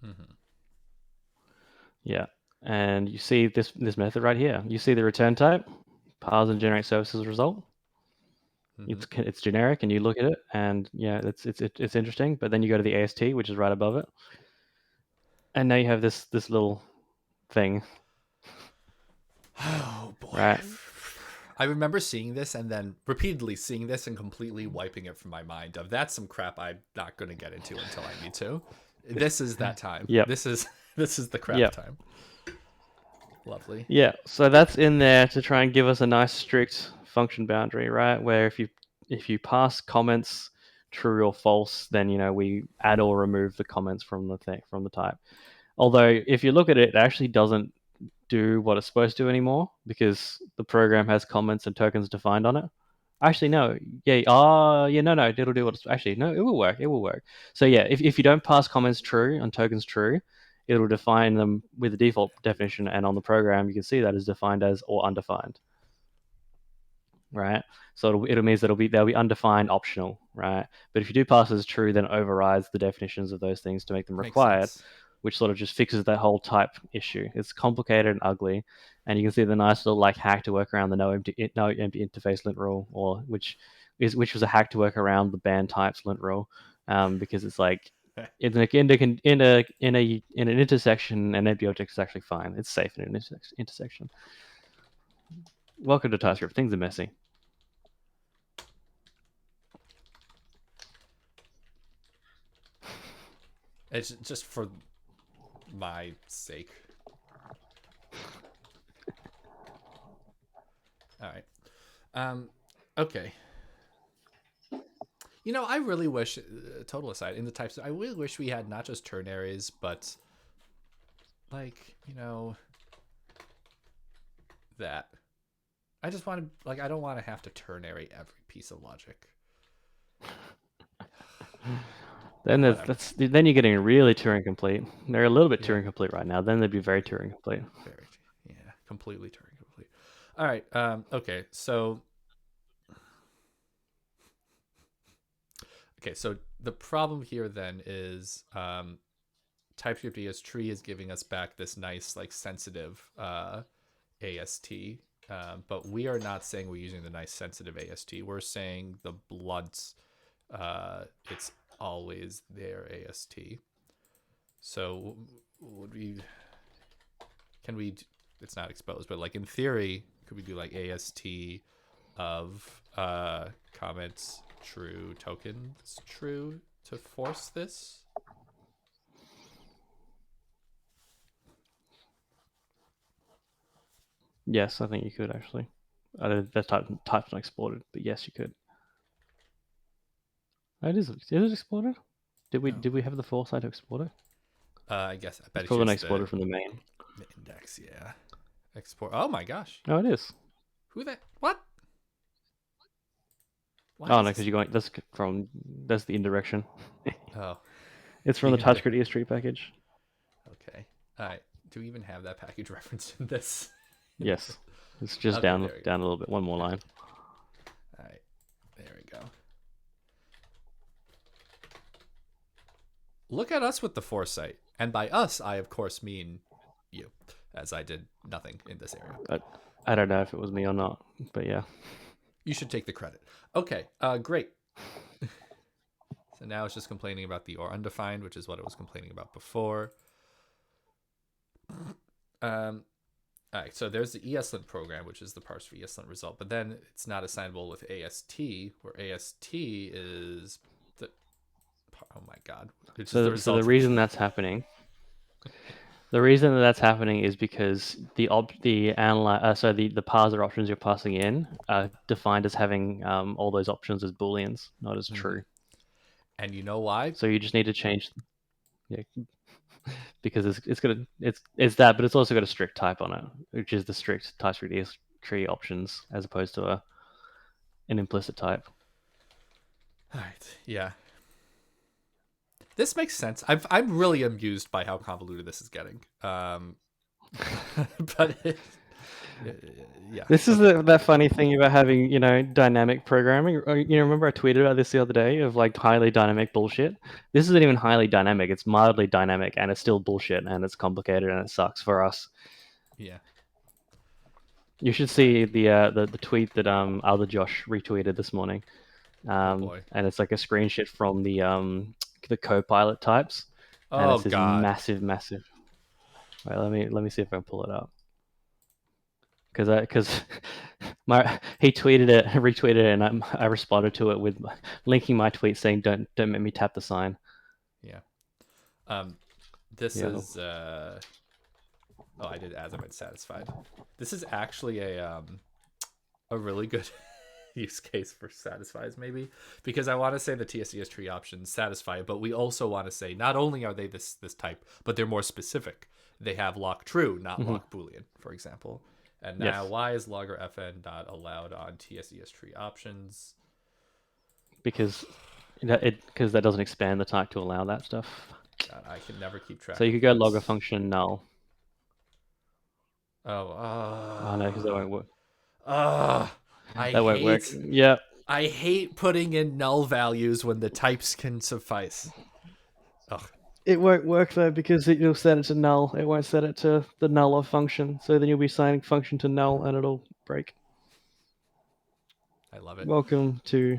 Mm-hmm. Yeah, and you see this method right here. You see the return type, parse and generate services result. Mm-hmm. It's generic, and you look at it, and yeah, it's interesting. But then you go to the AST, which is right above it, and now you have this little thing. Oh boy! Right. I remember seeing this and then repeatedly seeing this and completely wiping it from my mind. Of that's some crap I'm not going to get into until I need to. This is that time. Yep. This is the crap time. Lovely. Yeah, so that's in there to try and give us a nice strict function boundary, right? Where if you pass comments true or false, then we add or remove the comments from the type. Although if you look at it, it actually doesn't do what it's supposed to anymore, because the program has comments and tokens defined on it. Actually, no. Yeah. No. It'll do what it's actually. No, it will work. It will work. So yeah, if you don't pass comments true and tokens true, it'll define them with the default definition, and on the program you can see that is defined as or undefined. Right. So it means that they'll be undefined optional, right? But if you do pass as true, then it overrides the definitions of those things to make them required, which sort of just fixes that whole type issue. It's complicated and ugly, and you can see the nice little like hack to work around the no empty interface lint rule, or which was a hack to work around the ban types lint rule, because it's like in an intersection, an empty object is actually fine. It's safe in an intersection. Welcome to TypeScript. Things are messy. It's just for my sake. All right. Okay. You know, I really wish, total aside, in the types, I really wish we had not just ternaries, but like, you know, that. I just want to, like, I don't want to have to ternary every piece of logic. Then then you're getting really Turing complete. They're a little bit Yeah. Turing complete right now. Then they'd be very Turing complete. Very, yeah, completely Turing complete. All right. Okay. So the problem here then is typescript-estree is giving us back this nice, like, sensitive AST, but we are not saying we're using the nice sensitive AST. We're saying the blunt, it's always their AST. So would we? Can we? It's not exposed, but like in theory, could we do like AST of comments true, tokens true to force this? Yes, I think you could actually. I don't know if that type's not exported, but yes, you could. Oh, it is. Is it exported? Did we have the foresight to export it? I guess I bet It's it's probably not just exported from the main. the index. Yeah, export. Oh my gosh, Oh, it is. who that? What? Why Oh is no, this? because you're going. That's the indirection. Oh, It's from the the index. typescript-estree package. Okay. All right. Do we even have that package reference in this? Yes, it's just Okay, down there we go. down a little bit. One more line. All right. There we go. Look at us with the foresight. And by us, I, of course, mean you, as I did nothing in this area. But I don't know if it was me or not. But yeah. You should take the credit. Okay, great. So now it's just complaining about the or undefined, which is what it was complaining about before. All right, so there's the ESLint program, which is the parse for ESLint result, but then it's not assignable with AST, where AST is the, oh my god, it's just the result. So the reason that's happening, is because the parser options you're passing in are defined as having all those options as booleans, not as true. And you know why? So you just need to change, yeah, because it's that, but it's also got a strict type on it, which is the strict typescript-estree options as opposed to an implicit type. All right, yeah. This makes sense. I'm really amused by how convoluted this is getting. But yeah. This is Okay. that funny thing about having, dynamic programming. Remember I tweeted about this the other day of like highly dynamic bullshit. This isn't even highly dynamic. It's mildly dynamic, and it's still bullshit, and it's complicated, and it sucks for us. Yeah. You should see the tweet that other Josh retweeted this morning. Oh boy. And it's like a screenshot from the Copilot types, and Oh it's this god. massive. Wait, let me see if I can pull it up. Because he tweeted it, retweeted it, and I responded to it with linking my tweet saying don't make me tap the sign. Yeah. This Yeah. is oh, I did as I went satisfied. This is actually a really good use case for satisfies, maybe, because I want to say the TSES-tree options satisfy, but we also want to say not only are they this type, but they're more specific. They have lock true, not lock boolean, for example. And now, Yes. why is logger fn not allowed on TSES-tree options? Because that doesn't expand the type to allow that stuff. God, I can never keep track. So you could go logger function null. Oh, No, because that won't work. That won't work. Yeah. I hate putting in null values when the types can suffice. Ugh. It won't work though because you'll set it to null. It won't set it to the null of function. So then you'll be assigning function to null and it'll break. I love it. Welcome to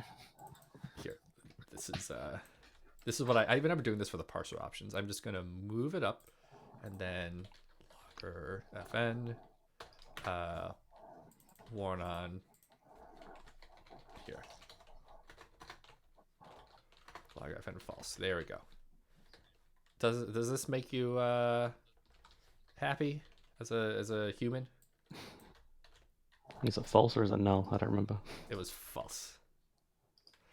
Here. This is what I remember doing this for the parser options. I'm just gonna move it up and then logger fn warn on here. Logger fn false. There we go. Does this make you happy as a human? Is it false or is it null? I don't remember. It was false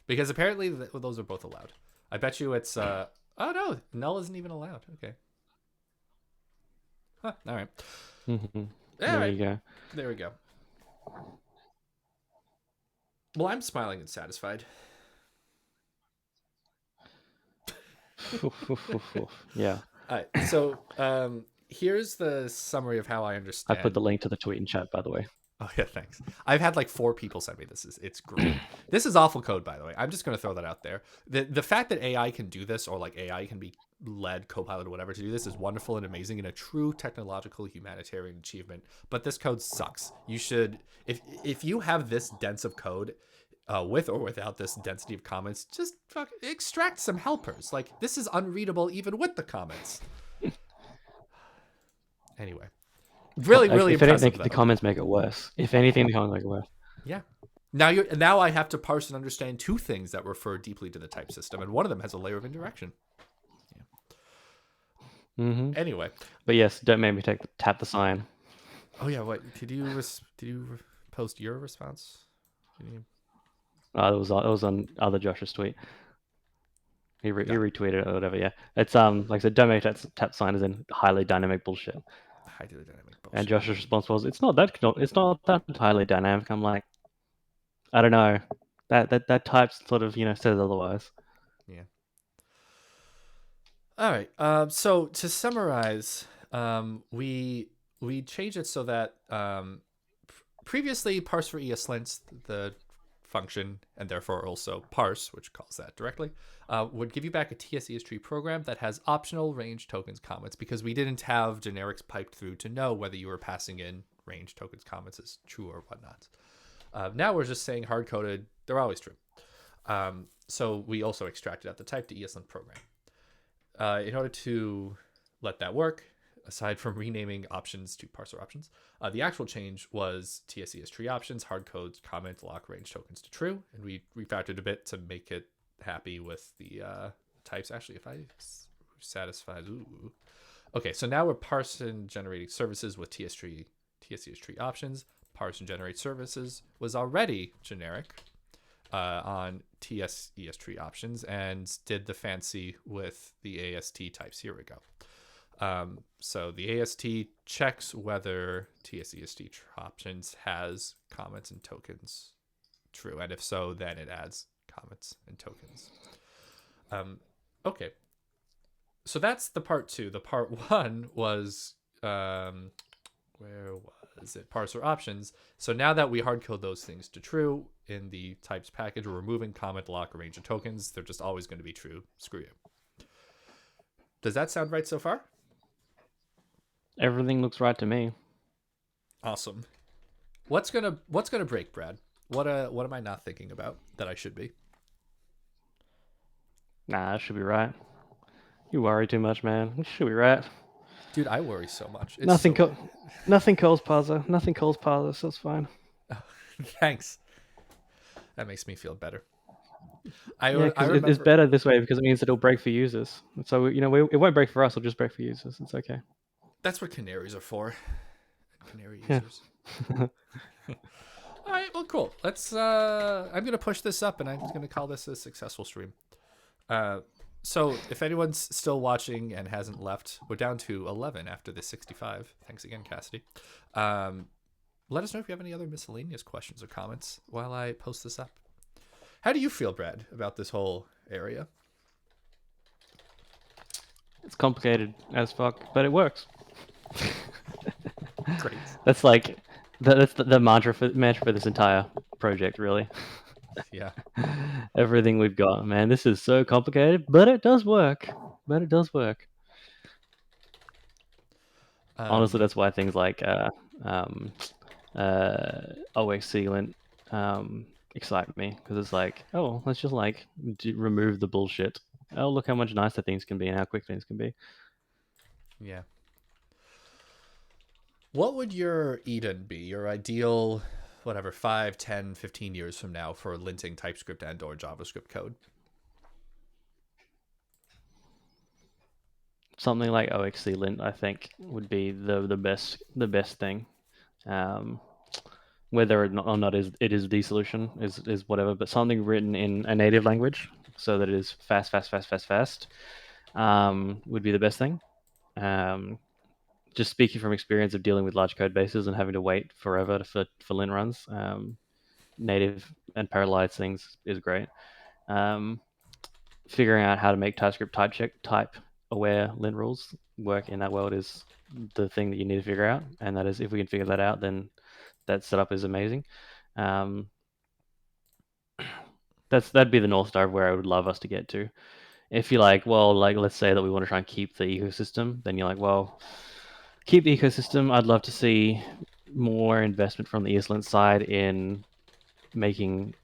because apparently those are both allowed. I bet you it's oh no, null isn't even allowed. Okay. Huh, all right. Mm-hmm. All There right. you go. There we go. Well, I'm smiling and satisfied. Yeah. All right. So here's the summary of how I I put understand. the link to the tweet in chat, by the way. Oh yeah, thanks. I've had like 4 people send me this. It's great. This is awful code, by the way. I'm just gonna throw that out there. The fact that AI can do this, or like AI can be led, Copilot or whatever to do this, is wonderful and amazing and a true technological humanitarian achievement. But this code sucks. You should, if you have this dense of code, with or without this density of comments, just extract some helpers. Like this is unreadable even with the comments. Anyway, really, really If anything, impressive the though. comments make it worse. If anything, the comments make it worse. Yeah. Now I have to parse and understand 2 things that refer deeply to the type system, and one of them has a layer of indirection. Yeah. Mm-hmm. Anyway. But yes, don't make me tap the sign. Oh yeah. What did you post your response? It was on other Josh's tweet. He retweeted it or whatever. Yeah, it's like I said, don't make tap sign as in highly dynamic bullshit. Highly dynamic bullshit. And Josh's response was, "It's not that highly dynamic." I'm like, I don't know. That type sort of says otherwise. Yeah. All right. So to summarize, we changed it so that previously parser ESLint, the function, and therefore also parse, which calls that directly, would give you back a ESTree program that has optional range tokens comments, because we didn't have generics piped through to know whether you were passing in range tokens comments as true or whatnot. Now we're just saying hard-coded, they're always true. So we also extracted out the type to ESLint program. In order to let that work, aside from renaming options to parser options, the actual change was ESTree options, hard codes, comment, lock range tokens to true, and we refactored a bit to make it happy with the types. Actually, if I satisfies, ooh. Okay, so now we're parse and generating services with ESTree options. Parse and generate services was already generic on ESTree options and did the fancy with the AST types. Here we go. So the AST checks whether EST options has comments and tokens true, and if so, then it adds comments and tokens. Okay, so that's the part 2. The part 1 was where was it? Parser options. So now that we hard code those things to true in the types package, we're removing comment, lock, or range of tokens. They're just always going to be true. Screw you. Does that sound right so far? Everything looks right to me. Awesome. What's gonna break, Brad? What am I not thinking about that I should be? Nah, it should be right. You worry too much, man. It should be right. Dude, I worry so much. It's Nothing so... nothing calls parser. Nothing calls parser, so it's fine. Oh, thanks. That makes me feel better. I remember... it's better this way because it means that it'll break for users. So it won't break for us. It'll just break for users. It's okay. That's what canaries are for. Canary users. Yeah. All right, well, cool. Let's. I'm gonna push this up, and I'm gonna call this a successful stream. So if anyone's still watching and hasn't left, we're down to 11 after the 65. Thanks again, Cassidy. Let us know if you have any other miscellaneous questions or comments while I post this up. How do you feel, Brad, about this whole area? It's complicated as fuck, but it works. Great. That's like that's the mantra for this entire project, really. Yeah. Everything we've got, man. This is so complicated, but it does work. Honestly, that's why things like ESLint excite me, because it's like, oh, let's just like remove the bullshit. Oh, look how much nicer things can be and how quick things can be. Yeah. What would your Eden be? Your ideal, whatever, 5, 10, 15 years from now for linting TypeScript and or JavaScript code? something like OXClint, I think, would be the best thing. Whether or not it is the solution is whatever, but something written in a native language so that it is fast, would be the best thing. Just speaking from experience of dealing with large code bases and having to wait forever for lint runs, native and parallelized things is great. Figuring out how to make TypeScript type aware lint rules work in that world is the thing that you need to figure out. And that is, if we can figure that out, then that setup is amazing. That'd be the North Star of where I would love us to get to. If you're like, well, like let's say that we want to try and keep the ecosystem, then you're like, well, keep the ecosystem. I'd love to see more investment from the ESLint side in making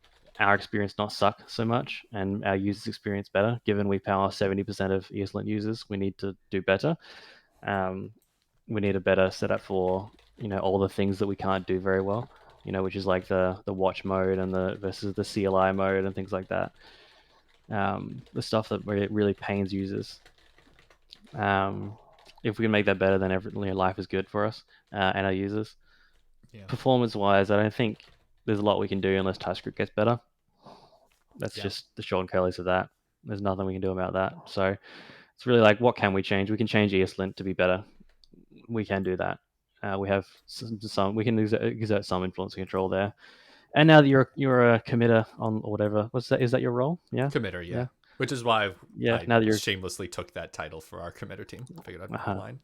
our experience not suck so much and our users' experience better. Given we power 70% of ESLint users, we need to do better. We need a better setup for all the things that we can't do very well. Which is like the watch mode and the versus the CLI mode and things like that. The stuff that really pains users. If we can make that better, then life is good for us and our users. Yeah. Performance-wise, I don't think there's a lot we can do unless TypeScript gets better. That's just the short and curlies of that. There's nothing we can do about that. So it's really like, what can we change? We can change ESLint to be better. We can do that. We have some. We can exert some influence and control there. And now that you're a committer on or whatever, what's that? Is that your role? Yeah. Committer, yeah. Which is why I now that you're shamelessly took that title for our committer team. Figured I'd make a line.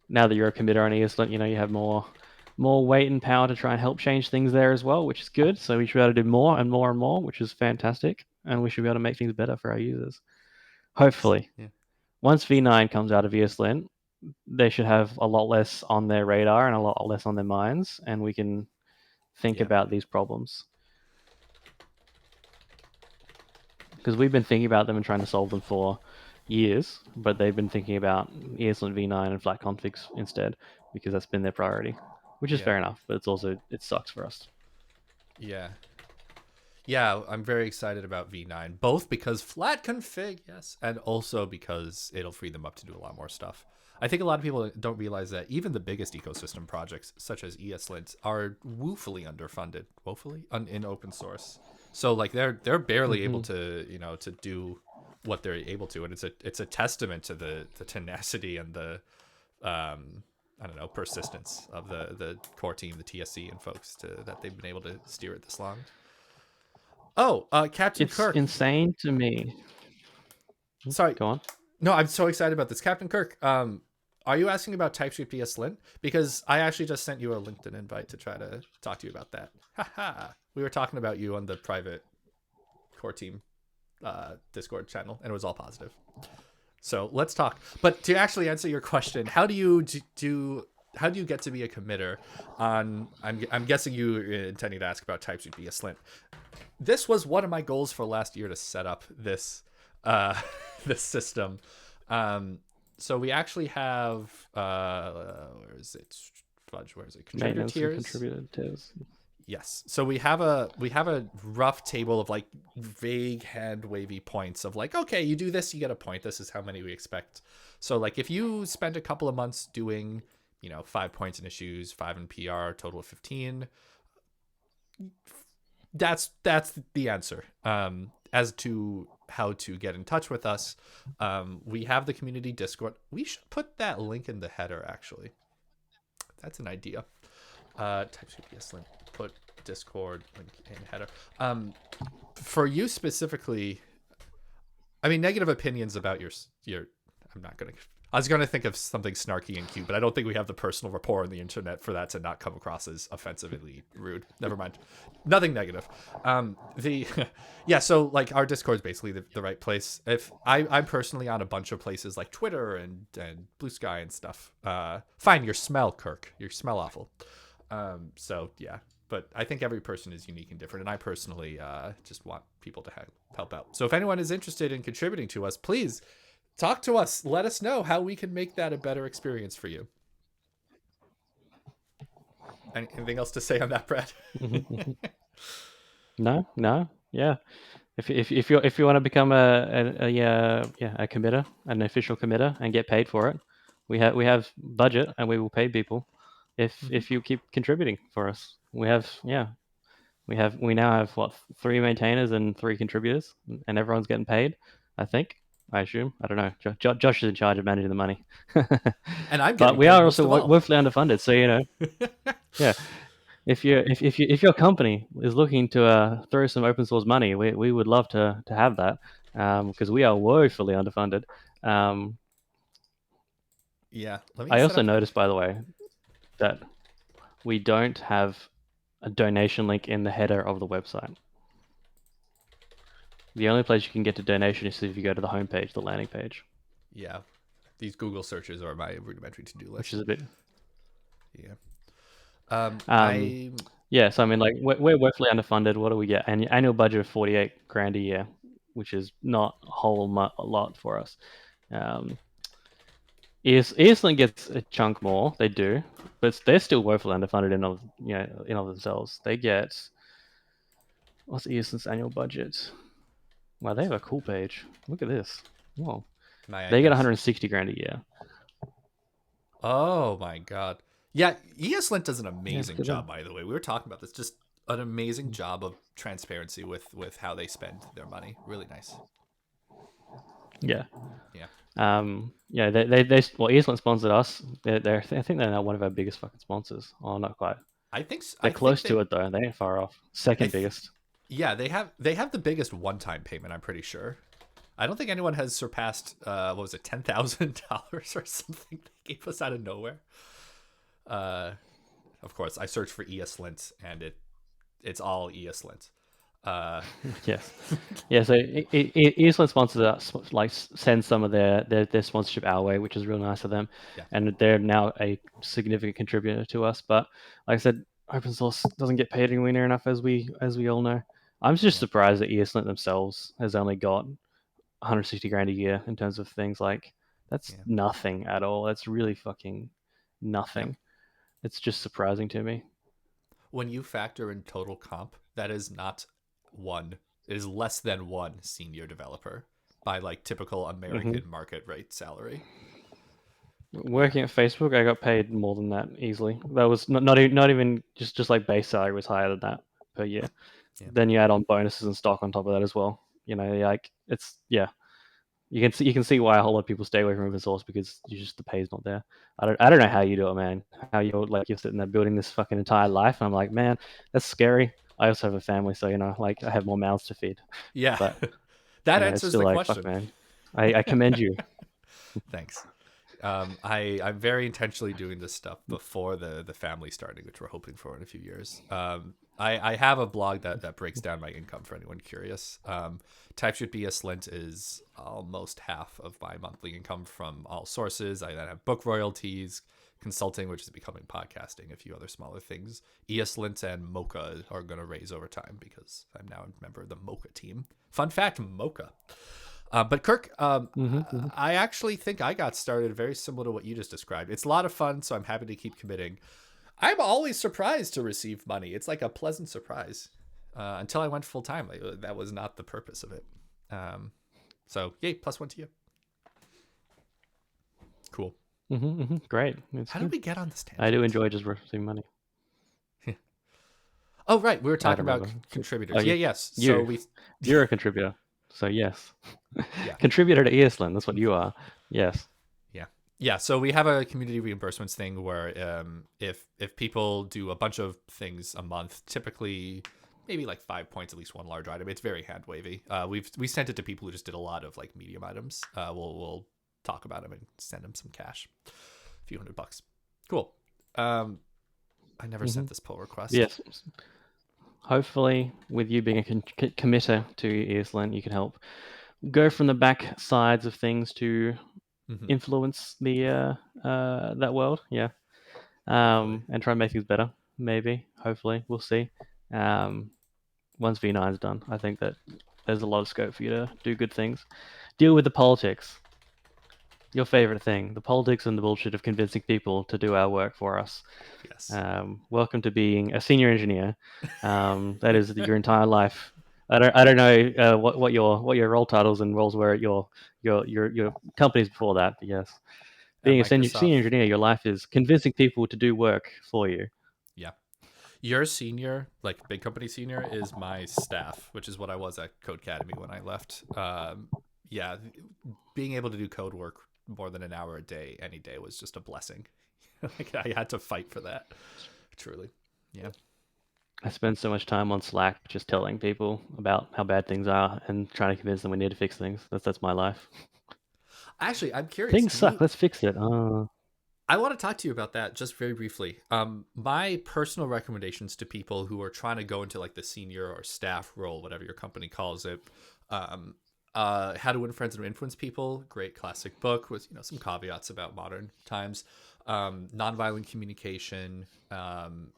Now that you're a committer on ESLint, you have more weight and power to try and help change things there as well, which is good. So we should be able to do more and more and more, which is fantastic. And we should be able to make things better for our users. Hopefully. Yeah. Once V9 comes out of ESLint, they should have a lot less on their radar and a lot less on their minds, and we can think about these problems. Because we've been thinking about them and trying to solve them for years, but they've been thinking about ESLint V9 and flat configs instead, because that's been their priority, which is fair enough, but it sucks for us. Yeah, I'm very excited about V9, both because flat config, yes, and also because it'll free them up to do a lot more stuff. I think a lot of people don't realize that even the biggest ecosystem projects, such as ESLint, are woefully underfunded, in open source. So like they're barely able to to do what they're able to, and it's a testament to the tenacity and the persistence of the core team, the TSC and folks that they've been able to steer it this long. Oh, Captain Kirk. It's insane to me. Sorry. Go on. No, I'm so excited about this. Captain Kirk, are you asking about typescript-eslint? Because I actually just sent you a LinkedIn invite to try to talk to you about that. Haha. We were talking about you on the private core team Discord channel, and it was all positive. So let's talk. But to actually answer your question, how do you get to be a committer on? I'm guessing you intending to ask about typescript-eslint. This was one of my goals for last year to set up this this system. So we actually have where is it? Fudge, where is it? Contributor tiers. Yes. So we have a rough table of like vague hand wavy points of like, okay, you do this, you get a point. This is how many we expect. So like if you spend a couple of months doing, 5 points in issues, 5 in PR, total of 15, that's the answer. As to how to get in touch with us, we have the community Discord. We should put that link in the header, actually. That's an idea. TypeScript-eslint, put Discord link in header. For you specifically, I mean, negative opinions about your I was going to think of something snarky and cute, but I don't think we have the personal rapport on the internet for that to not come across as offensively rude. Never mind. Nothing negative. So like our Discord is basically the right place. If I'm personally on a bunch of places like Twitter and Blue Sky and stuff. Fine, your smell, Kirk. You smell awful. So yeah, but I think every person is unique and different, and I personally just want people to help out. So if anyone is interested in contributing to us, please talk to us. Let us know how we can make that a better experience for you. Anything else to say on that, Brad? No, yeah. If you want to become a committer, an official committer, and get paid for it, we have budget and we will pay people Mm-hmm. if you keep contributing for us. We now have what, 3 maintainers and 3 contributors, and everyone's getting paid. I think. I assume. I don't know. Josh is in charge of managing the money, And I'm but getting we paid are most also of all. woefully underfunded. So yeah. If your company is looking to throw some open source money, we would love to have that, because we are woefully underfunded. Um, Yeah, let me I set also up. noticed, by the way, that we don't have a donation link in the header of the website. The only place you can get to donation is if you go to the homepage, the landing page, Yeah, these Google searches are my rudimentary to-do which list. is a bit. Yeah. Um, I yeah, so I mean, like we're woefully underfunded. What do we get? Annual budget of 48 grand a year, which is not a whole lot for us. Um, ESLint gets a chunk more. They do, but they're still woefully underfunded in of themselves. They get, what's ESLint's annual budget? Wow, they have a cool page. Look at this. Whoa, can I they get guess? 160 grand a year. Oh my god. Yeah, ESLint does an Yeah, look amazing at that. job. By the way, we were talking about this. Just an amazing job of transparency with how they spend their money. Really nice. Yeah. Yeah. Yeah, they well, ESLint sponsored us. I think they're now one of our biggest fucking sponsors. Oh, not quite. They're I think close they to it though. They ain't far off. I Second th- biggest. yeah, they have the biggest one-time payment, I'm pretty sure. I don't think anyone has surpassed what was it, $10,000 or something they gave us out of nowhere. Uh of course, I searched for ESLint and it's all ESLint. Uh Yes. Yeah, so ESLint sponsors us, like send some of their sponsorship our way, which is real nice of them, yeah. and they're now a significant contributor to us. But like I said, open source doesn't get paid anywhere near enough, as we all know. I'm just Yeah. surprised that ESLint themselves has only got 160 grand a year in terms of things like that's Yeah. nothing at all. That's really fucking Yep. nothing. It's just surprising to me. When you factor in total comp, that is not one. It is less than one senior developer by like typical hmm American market rate salary. Yeah. Working at Facebook, I got paid more than that easily. That was not even just like base salary was higher than that per year. Yeah. Then you add on bonuses and stock on top of that as well. Like it's yeah. You can see why a whole lot of people stay away from open source because the pay's not there. I don't know how you do it, man. How you're sitting there building this fucking entire life, and I'm like, man, that's scary. I also have a family, so like I have more mouths to feed. Yeah. But That it's answers still the like, fuck, question. man. I commend you. Thanks. I'm very intentionally doing this stuff before the family starting, which we're hoping for in a few years. I have a blog that breaks down my income for anyone curious. Typescript-eslint is almost half of my monthly income from all sources. I then have book royalties, consulting, which is becoming podcasting, a few other smaller things. ESLint and Mocha are going to raise over time because I'm now a member of the Mocha team. Fun fact, Mocha. But Kirk, hmm I actually think I got started very similar to what you just described. It's a lot of fun, so I'm happy to keep committing. I'm always surprised to receive money. It's like a pleasant surprise. Until I went full time, like, that was not the purpose of it. Um, so yay, +1 to you. Cool. Great. It's How did good. we get on this I do tangent? enjoy just receiving money. Oh, right, we were I talking don't about remember. Oh, contributors. Yeah, yes. So you. we, You're a contributor. So yes. yeah, Contributor to ESLint. That's what you are. Yes. yeah, yeah. So we have a community reimbursements thing where if people do a bunch of things a month, typically maybe like 5 points, at least one large item. It's very hand wavy. We sent it to people who just did a lot of like medium items. We'll talk about them and send them some cash, a few $100. Cool. I never hmm sent this pull request. Yes. Hopefully, with you being a committer to ESLint, you can help go from the back sides of things to Mm-hmm. influence the that world. Yeah. Hopefully. And try and make things better. Maybe. Hopefully, we'll see. Um, Once V9 is done, I think that there's a lot of scope for you to do good things. Deal with the politics. Your favorite thing, the politics and the bullshit of convincing people to do our work for us. Yes. Welcome to being a senior engineer. That is your entire life. I don't know what your role titles and roles were at your companies before that, but yes, At being a Microsoft. senior engineer, your life is convincing people to do work for you. Yeah. Your senior, like big company senior, is my staff, which is what I was at Code Academy when I left. Yeah, being able to do code work more than an hour a day, any day, was just a blessing. Like I had to fight for that, truly. Yeah. I spend so much time on Slack just telling people about how bad things are and trying to convince them we need to fix things. That's my life. Actually, I'm curious. Things Do you? suck. Let's fix it. I want to talk to you about that just very briefly. My personal recommendations to people who are trying to go into like the senior or staff role, whatever your company calls it. Um, How to Win Friends and Influence People, great classic book with some caveats about modern times. Nonviolent Communication,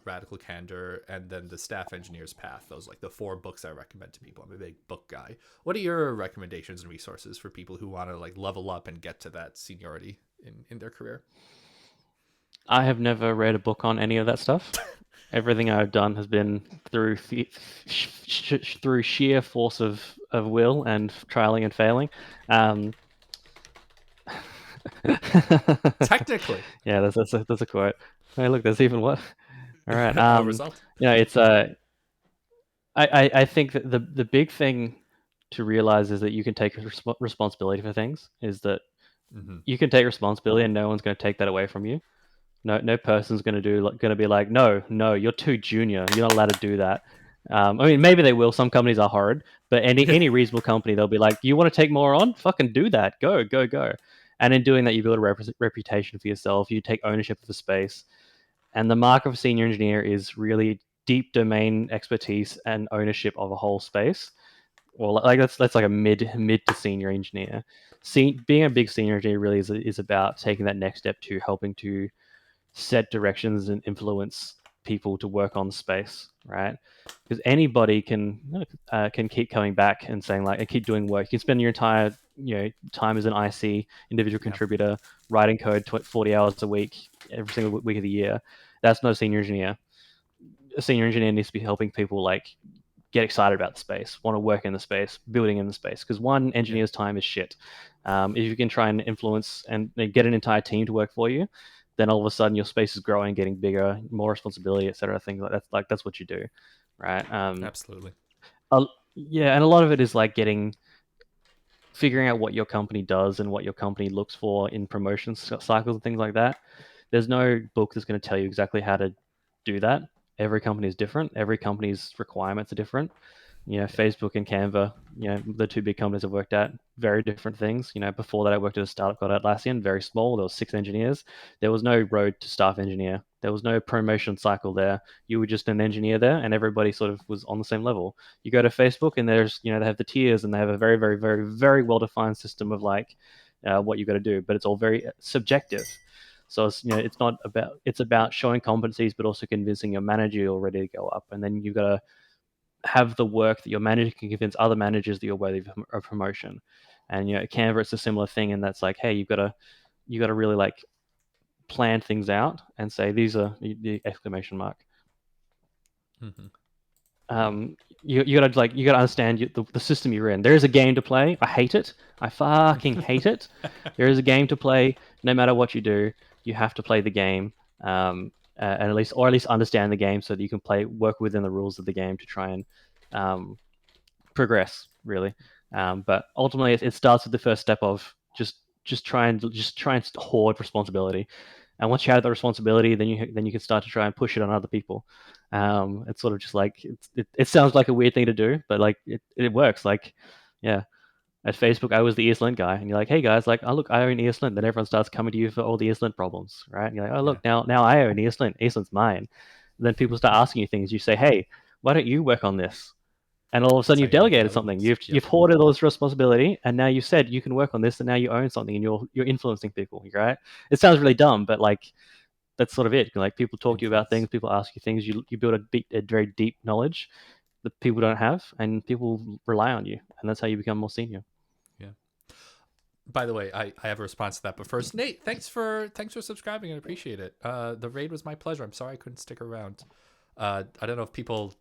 Radical Candor, and then The Staff Engineer's Path. Those are like the 4 books I recommend to people. I'm a big book guy. What are your recommendations and resources for people who want to like level up and get to that seniority in their career? I have never read a book on any of that stuff. Everything I've done has been through sheer force of will and trialing and failing. Um, Technically, yeah, that's a quote. Hey, look, there's even what. All right. a result. It's I think that the big thing to realize is that you can take responsibility for things. Is that Hmm. you can take responsibility, and no one's going to take that away from you. No person's going to be like, no, no, you're too junior. You're not allowed to do that. I mean, maybe they will. Some companies are horrid, but any reasonable company, they'll be like, you want to take more on? Fucking do that. Go, go, go. And in doing that, you build a reputation for yourself. You take ownership of the space. And the mark of a senior engineer is really deep domain expertise and ownership of a whole space. Well, like that's like a mid to senior engineer. Being a big senior engineer really is about taking that next step to helping to set directions and influence people to work on the space, right? Because anybody can keep coming back and saying like, and keep doing work. You can spend your entire time as an IC individual Yeah. contributor writing code 40 hours a week every single week of the year. That's not a senior engineer. A senior engineer needs to be helping people like get excited about the space, want to work in the space, building in the space. Because one Yeah. engineer's time is shit. If you can try and influence and get an entire team to work for you, then all of a sudden your space is growing, getting bigger, more responsibility, etc. Things like that. Like that's what you do, right? Absolutely. Yeah, and a lot of it is like figuring out what your company does and what your company looks for in promotion cycles and things like that. There's no book that's going to tell you exactly how to do that. Every company is different. Every company's requirements are different. Yeah. Facebook and Canva, the 2 big companies I've worked at, very different things. Before that, I worked at a startup called Atlassian, very small. There was 6 engineers. There was no road to staff engineer. There was no promotion cycle there. You were just an engineer there, and everybody sort of was on the same level. You go to Facebook, and there's, they have the tiers, and they have a very, very, very, very well-defined system of like what you got to do, but it's all very subjective. So it's about showing competencies, but also convincing your manager you're ready to go up, and then you've got to have the work that your manager can convince other managers that you're worthy of promotion. And at Canva, it's a similar thing, and that's like, hey, you got to really like plan things out and say these are the exclamation mark. Hmm. You gotta understand the system you're in. There is a game to play. I hate it. I fucking hate it. There is a game to play. No matter what you do, you have to play the game, and at least understand the game so that you can work within the rules of the game to try and um, progress really. But ultimately, it starts with the first step of just try and hoard responsibility. And once you have the responsibility, then you can start to try and push it on other people. It's sort of just like it sounds like a weird thing to do, but like it works. Like, yeah, at Facebook, I was the ESLint guy, and you're like, hey guys, like, oh look, I own ESLint. Then everyone starts coming to you for all the ESLint problems, right? And you're like, oh Yeah. look, now I own ESLint. ESLint's mine. And then people start asking you things. You say, hey, why don't you work on this? And all of a sudden That's how you've you make delegated something. developments. You've Yep. hoarded all this responsibility, and now you said you can work on this, and now you own something, and you're influencing people, right? It sounds really dumb, but like that's sort of it. Like people talk to you about Influence. things, people ask you things, you build a very deep knowledge that people don't have, and people rely on you, and that's how you become more senior. Yeah. By the way, I have a response to that, but first, Nate, thanks for subscribing. I appreciate it. The raid was my pleasure. I'm sorry I couldn't stick around. I don't know if people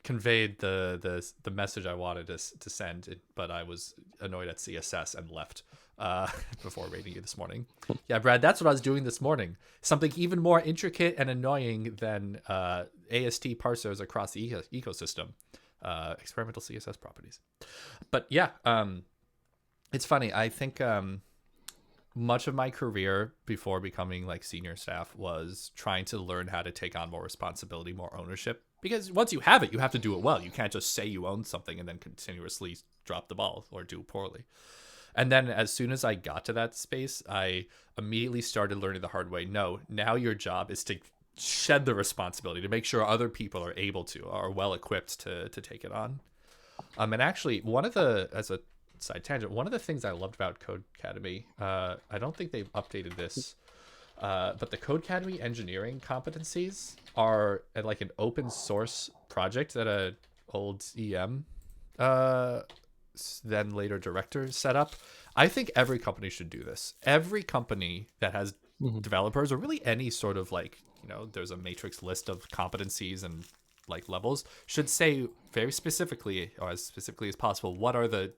conveyed the message I wanted to send, but I was annoyed at CSS and left before rating you this morning. Yeah, Brad, that's what I was doing this morning. Something even more intricate and annoying than AST parsers across the ecosystem. Experimental CSS properties. But yeah, it's funny. I think much of my career before becoming like senior staff was trying to learn how to take on more responsibility, more ownership. Because once you have it, you have to do it well. You can't just say you own something and then continuously drop the ball or do poorly. And then as soon as I got to that space, I immediately started learning the hard way. No, now your job is to shed the responsibility, to make sure other people are able to, are well equipped to take it on. And actually, as a side tangent, one of the things I loved about Code Academy, I don't think they've updated this, but the Code Academy engineering competencies are like an open source project that a old EM, then later director, set up. I think every company should do this. Every company that has developers, or really any sort of like, there's a matrix list of competencies and like levels, should say very specifically, or as specifically as possible, what are the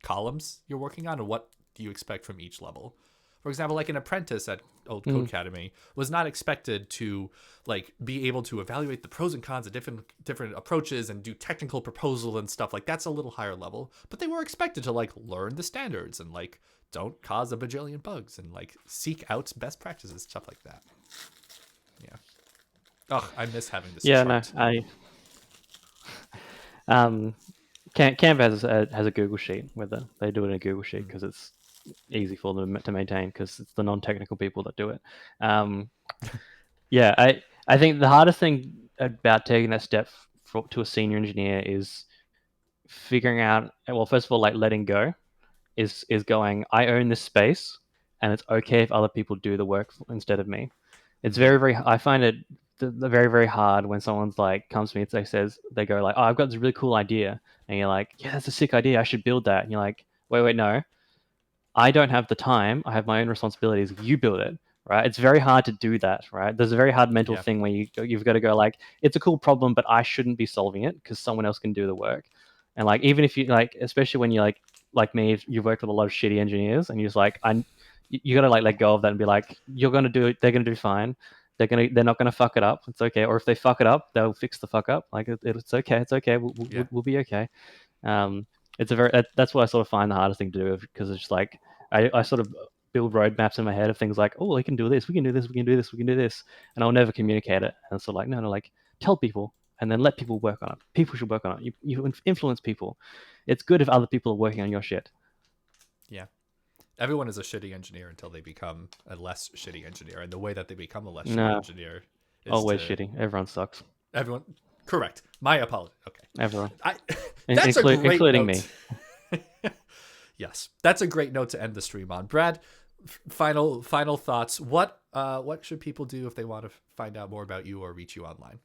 columns you're working on and what do you expect from each level. For example, like an apprentice at old Code Academy was not expected to like be able to evaluate the pros and cons of different approaches and do technical proposal and stuff. Like that's a little higher level, but they were expected to like learn the standards and like don't cause a bajillion bugs and like seek out best practices, stuff like that. Yeah. Oh, I miss having this. Yeah, chart. no, Canva has a Google sheet where they do it in a Google sheet because it's easy for them to maintain because it's the non-technical people that do it. Yeah, I think the hardest thing about taking that step to a senior engineer is figuring out, well, first of all, like letting go is going, I own this space and it's okay if other people do the work instead of me. It's very, I find it very, very hard when someone's like comes to me and they go like, oh, I've got this really cool idea. And you're like, yeah, that's a sick idea. I should build that. And you're like, wait, no. I don't have the time. I have my own responsibilities. You build it, right? It's very hard to do that, right? There's a very hard mental thing where you've got to go like, it's a cool problem, but I shouldn't be solving it because someone else can do the work. And like, even if you like, especially when you like me, you've worked with a lot of shitty engineers, and you're just like, you got to like let go of that and be like, you're gonna do it. They're gonna do fine. They're not gonna fuck it up. It's okay. Or if they fuck it up, they'll fix the fuck up. Like it's okay. It's okay. We'll be okay. It's that's what I sort of find the hardest thing to do because it's just like I sort of build roadmaps in my head of things like, oh, we can do this, we can do this, we can do this, we can do this, and I'll never communicate it. And so like, no, like tell people and then let people work on it. People should work on it. You influence people. It's good if other people are working on your shit. Yeah. Everyone is a shitty engineer until they become a less shitty engineer. And the way that they become a less shitty engineer is always shitty. Everyone sucks. Everyone. Correct. My apology. Okay. Everyone. That's a great including note. Me. Yes. That's a great note to end the stream on. Brad, final thoughts. What should people do if they want to find out more about you or reach you online?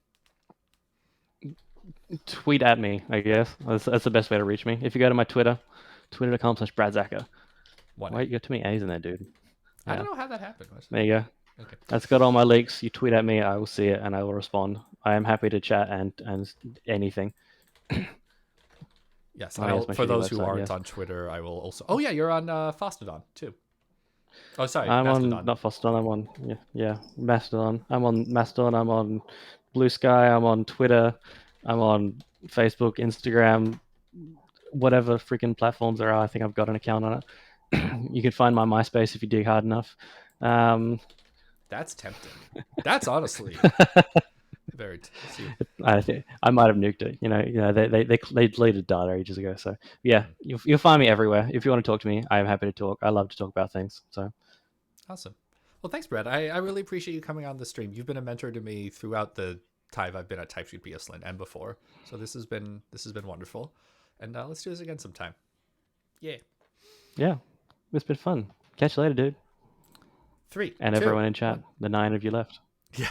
Tweet at me, I guess. That's the best way to reach me. If you go to my Twitter, twitter.com/BradZacker. Wait, you got too many A's in there, dude. Yeah. I don't know how that happened. There you go. Okay. That's got all my leaks. You tweet at me, I will see it and I will respond. I am happy to chat and anything. Yes, for those who aren't on Twitter, I will also. Oh yeah, you're on Fastodon too. Oh, sorry, I'm Mastodon. on not Fastodon. I'm on Mastodon. I'm on Mastodon. I'm on Blue Sky. I'm on Twitter. I'm on Facebook, Instagram, whatever freaking platforms there are. I think I've got an account on it. You can find my MySpace if you dig hard enough. That's tempting. That's honestly very. I might have nuked it. They deleted data ages ago. So yeah, you'll find me everywhere. If you want to talk to me, I am happy to talk. I love to talk about things. So awesome. Well, thanks, Brad. I really appreciate you coming on the stream. You've been a mentor to me throughout the time I've been at typescript-eslint and before. So this has been wonderful. And let's do this again sometime. Yeah. Yeah, it's been fun. Catch you later, dude. 3. And 2, everyone in chat. 1. The 9 of you left. Yeah.